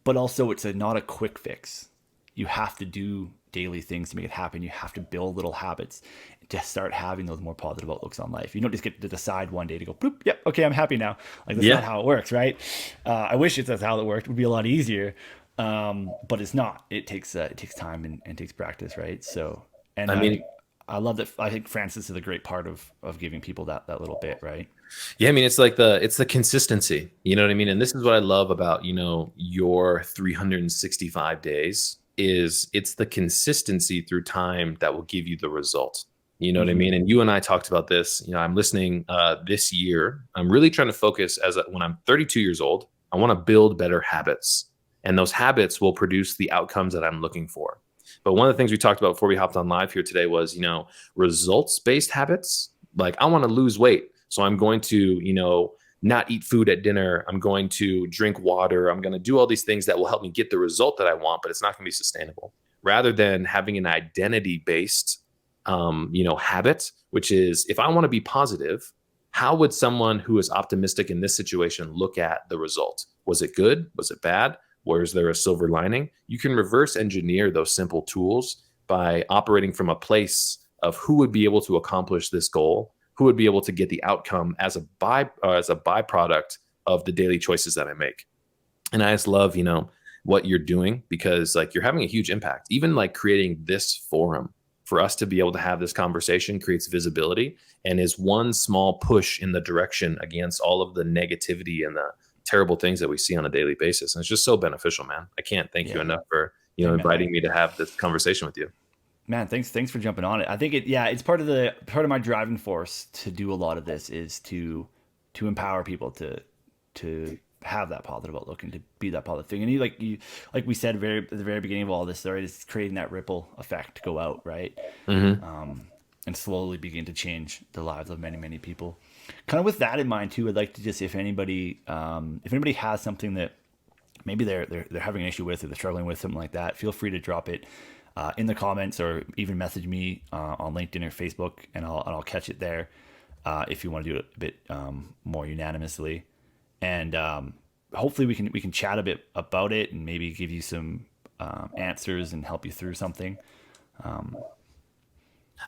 but also it's not a quick fix. You have to do daily things to make it happen. You have to build little habits to start having those more positive outlooks on life. You don't just get to decide one day to go, boop, yep, okay, I'm happy now. Like, that's not how it works, right? I wish that's how it worked. It would be a lot easier, but it's not. It takes time and takes practice, right? So, and I love that. I think FRANSiS is a great part of giving people that little bit, right? Yeah, I mean, it's the consistency. You know what I mean? And this is what I love about, your 365 days is it's the consistency through time that will give you the result. You know what I mean? And you and I talked about this. I'm listening this year. I'm really trying to focus when I'm 32 years old, I want to build better habits. And those habits will produce the outcomes that I'm looking for. But one of the things we talked about before we hopped on live here today was, results-based habits. Like, I want to lose weight. So I'm going to, not eat food at dinner. I'm going to drink water. I'm going to do all these things that will help me get the result that I want, but it's not going to be sustainable. Rather than having an identity-based, habit, which is, if I want to be positive, how would someone who is optimistic in this situation look at the result? Was it good? Was it bad? Was there a silver lining? You can reverse engineer those simple tools by operating from a place of who would be able to accomplish this goal, who would be able to get the outcome as a byproduct of the daily choices that I make. And I just love, what you're doing, because like you're having a huge impact. Even like creating this forum for us to be able to have this conversation creates visibility and is one small push in the direction against all of the negativity and the terrible things that we see on a daily basis. And it's just so beneficial, man. I can't thank you enough for, inviting me to have this conversation with you. Man, thanks for jumping on it. I think it's part of my driving force to do a lot of this is to empower people to have that positive outlook and to be that positive thing. And like we said at the very beginning of all this, right, is creating that ripple effect to go out, right? And slowly begin to change the lives of many, many people. Kind of with that in mind too, I'd like to just, if anybody has something that maybe they're having an issue with, or they're struggling with, something like that, feel free to drop it in the comments, or even message me on LinkedIn or Facebook, and I'll catch it there if you want to do it a bit more unanimously. And hopefully we can chat a bit about it and maybe give you some answers and help you through something.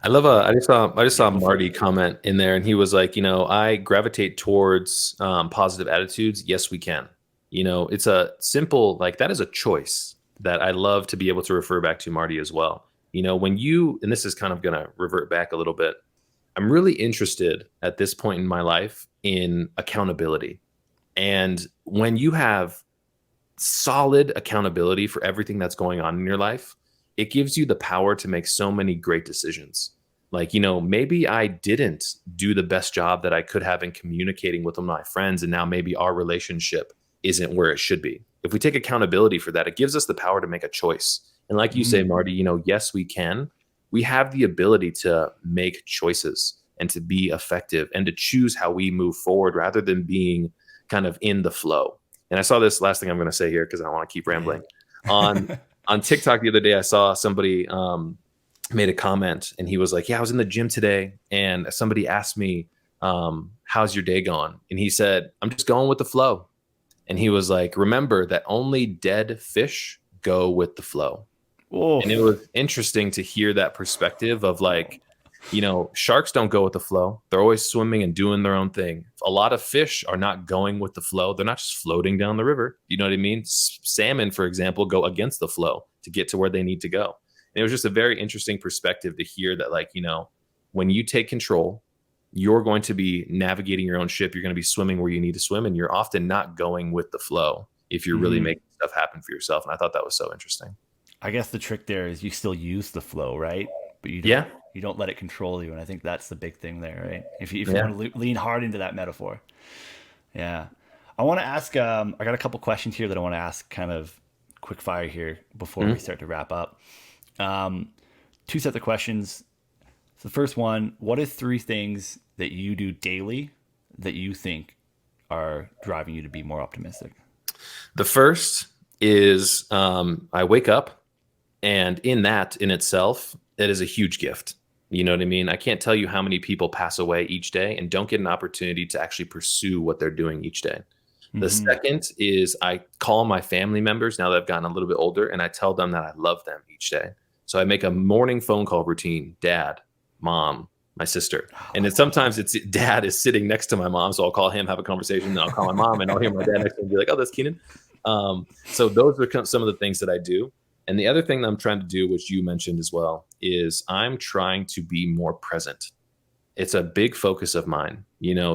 I just saw Marty comment in there, and he was like, I gravitate towards positive attitudes. Yes, we can. It's a simple, like, that is a choice. that I love to be able to refer back to, Marty, as well. When and this is kind of going to revert back a little bit, I'm really interested at this point in my life in accountability. And when you have solid accountability for everything that's going on in your life, it gives you the power to make so many great decisions. Like, maybe I didn't do the best job that I could have in communicating with my friends, and now maybe our relationship isn't where it should be. If we take accountability for that, it gives us the power to make a choice. And like you say, Marty, yes, we can. We have the ability to make choices and to be effective and to choose how we move forward rather than being kind of in the flow. And I saw this last thing I'm going to say here because I don't want to keep rambling. On TikTok the other day, I saw somebody made a comment, and he was like, "Yeah, I was in the gym today, and somebody asked me, how's your day going?" And he said, "I'm just going with the flow." And he was like, "Remember that only dead fish go with the flow." Oh, And it was interesting to hear that perspective of like, sharks don't go with the flow. They're always swimming and doing their own thing. A lot of fish are not going with the flow. They're not just floating down the river. You know what I mean? Salmon, for example, go against the flow to get to where they need to go. And it was just a very interesting perspective to hear that, like, when you take control, you're going to be navigating your own ship. You're going to be swimming where you need to swim. And you're often not going with the flow if you're really making stuff happen for yourself. And I thought that was so interesting. I guess the trick there is you still use the flow, right? But you don't let it control you. And I think that's the big thing there, right? If you want to lean hard into that metaphor. Yeah. I want to ask, I got a couple questions here that I want to ask kind of quick fire here before we start to wrap up. Two sets of questions. So the first one, what are 3 things that you do daily that you think are driving you to be more optimistic? The first is I wake up, and in itself, it is a huge gift. You know what I mean? I can't tell you how many people pass away each day and don't get an opportunity to actually pursue what they're doing each day. The second is I call my family members now that I've gotten a little bit older, and I tell them that I love them each day. So I make a morning phone call routine: dad, mom, my sister. And then sometimes it's dad is sitting next to my mom, so I'll call him, have a conversation, and I'll call my mom, and I'll hear my dad next to me and be like, "Oh, that's Keenan." So those are some of the things that I do. And the other thing that I'm trying to do, which you mentioned as well, is I'm trying to be more present. It's a big focus of mine.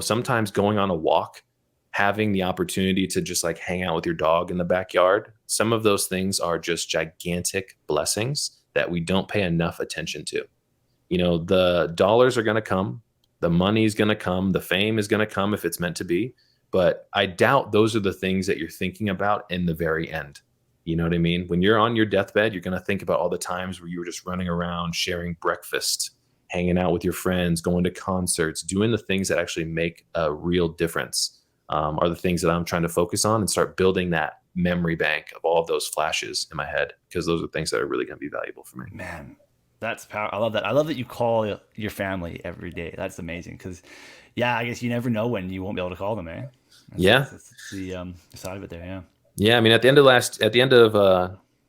Sometimes going on a walk, having the opportunity to just like hang out with your dog in the backyard, some of those things are just gigantic blessings that we don't pay enough attention to. The dollars are going to come, the money is going to come, the fame is going to come if it's meant to be. But I doubt those are the things that you're thinking about in the very end. You know what I mean? When you're on your deathbed, you're going to think about all the times where you were just running around, sharing breakfast, hanging out with your friends, going to concerts, doing the things that actually make a real difference, are the things that I'm trying to focus on and start building that memory bank of all of those flashes in my head, because those are things that are really going to be valuable for me. Man, that's power. I love that. I love that you call your family every day. That's amazing. Because, yeah, I guess you never know when you won't be able to call them, eh? That's the side of it there. Yeah. Yeah. I mean, at the end of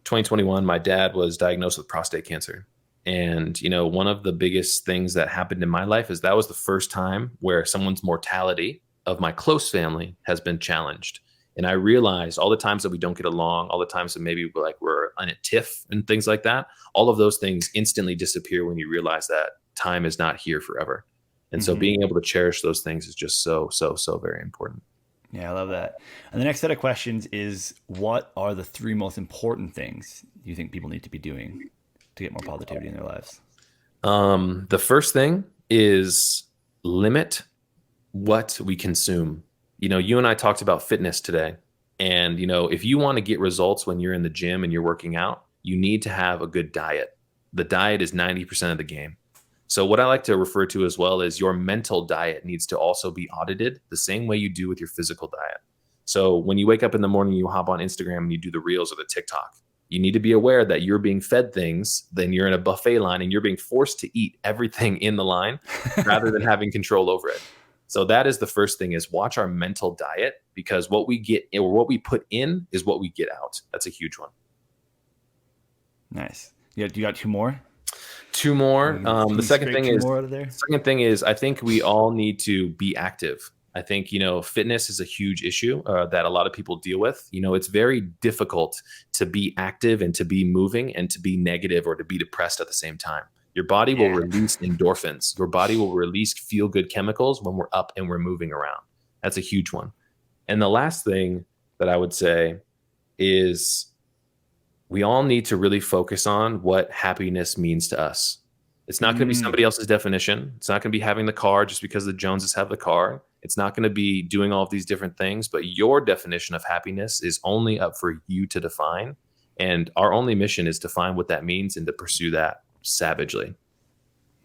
2021, my dad was diagnosed with prostate cancer. And, one of the biggest things that happened in my life is that was the first time where someone's mortality of my close family has been challenged. And I realized all the times that we don't get along, all the times that maybe we're on a tiff and things like that, all of those things instantly disappear when you realize that time is not here forever. And so being able to cherish those things is just so, so, so very important. Yeah, I love that. And the next set of questions is, what are the 3 most important things you think people need to be doing to get more positivity in their lives? The first thing is limit what we consume. You and I talked about fitness today. And, if you want to get results when you're in the gym and you're working out, you need to have a good diet. The diet is 90% of the game. So what I like to refer to as well is your mental diet needs to also be audited the same way you do with your physical diet. So when you wake up in the morning, you hop on Instagram and you do the reels or the TikTok, you need to be aware that you're being fed things, then you're in a buffet line and you're being forced to eat everything in the line rather than having control over it. So that is the first thing, is watch our mental diet, because what we get or what we put in is what we get out. That's a huge one. Nice. Yeah. You got 2 more? 2 more. The second thing more out of there? I think we all need to be active. I think, fitness is a huge issue that a lot of people deal with. It's very difficult to be active and to be moving and to be negative or to be depressed at the same time. Your body will Yeah. release endorphins. Your body will release feel good chemicals when we're up and we're moving around. That's a huge one. And the last thing that I would say is we all need to really focus on what happiness means to us. It's not going to be Mm, somebody else's definition. It's not going to be having the car just because the Joneses have the car. It's not going to be doing all of these different things, but your definition of happiness is only up for you to define. And our only mission is to find what that means and to pursue that savagely.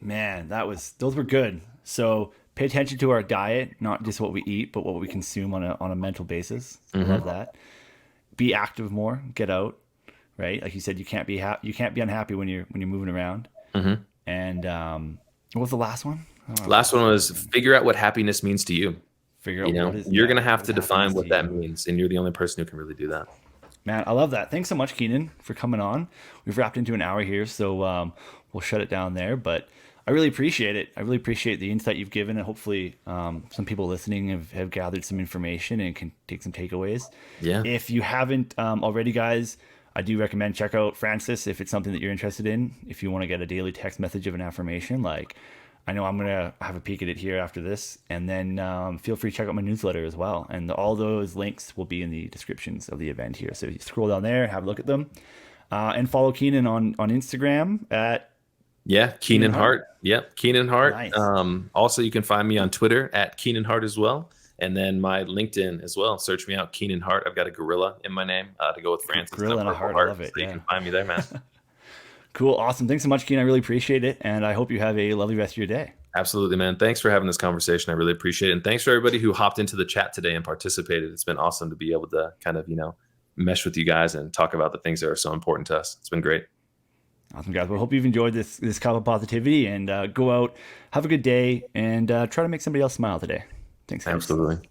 man, those were good. So pay attention to our diet, not just what we eat, but what we consume on a mental basis. I love Hmm. that. Be active more, get out, right? Like you said, you can't be unhappy when you're moving around. Hmm. And what was the last one? I don't know. Last one was figure out what happiness means to you. Figure out what is You're going to have what is to define happiness to what that you. means, and you're the only person who can really do that. Man, I love that. Thanks so much, Keenan, for coming on. We've wrapped into an hour here, so we'll shut it down there. But I really appreciate it. I really appreciate the insight you've given, and hopefully, some people listening have gathered some information and can take some takeaways. Yeah. If you haven't already, guys, I do recommend check out FRANSiS if it's something that you're interested in. If you want to get a daily text message of an affirmation, like I know I'm gonna have a peek at it here after this, and then feel free to check out my newsletter as well. And all those links will be in the descriptions of the event here. So you scroll down there, have a look at them, and follow Keenan on Instagram at Yeah, Keenan Keenan Hart. Hart. Yep, Keenan Hart. Nice. Also, you can find me on Twitter at Keenan Hart as well, and then my LinkedIn as well. Search me out, Keenan Hart. I've got a gorilla in my name to go with Francis. Gorilla and a Purple heart. I love it. So you Yeah. can find me there, man. Cool. Awesome. Thanks so much, Keenan. I really appreciate it, and I hope you have a lovely rest of your day. Absolutely, man. Thanks for having this conversation. I really appreciate it, and thanks for everybody who hopped into the chat today and participated. It's been awesome to be able to kind of mesh with you guys and talk about the things that are so important to us. It's been great. Awesome, guys. Well, I hope you've enjoyed this cup of positivity, and go out, have a good day, and try to make somebody else smile today. Thanks, guys. Absolutely.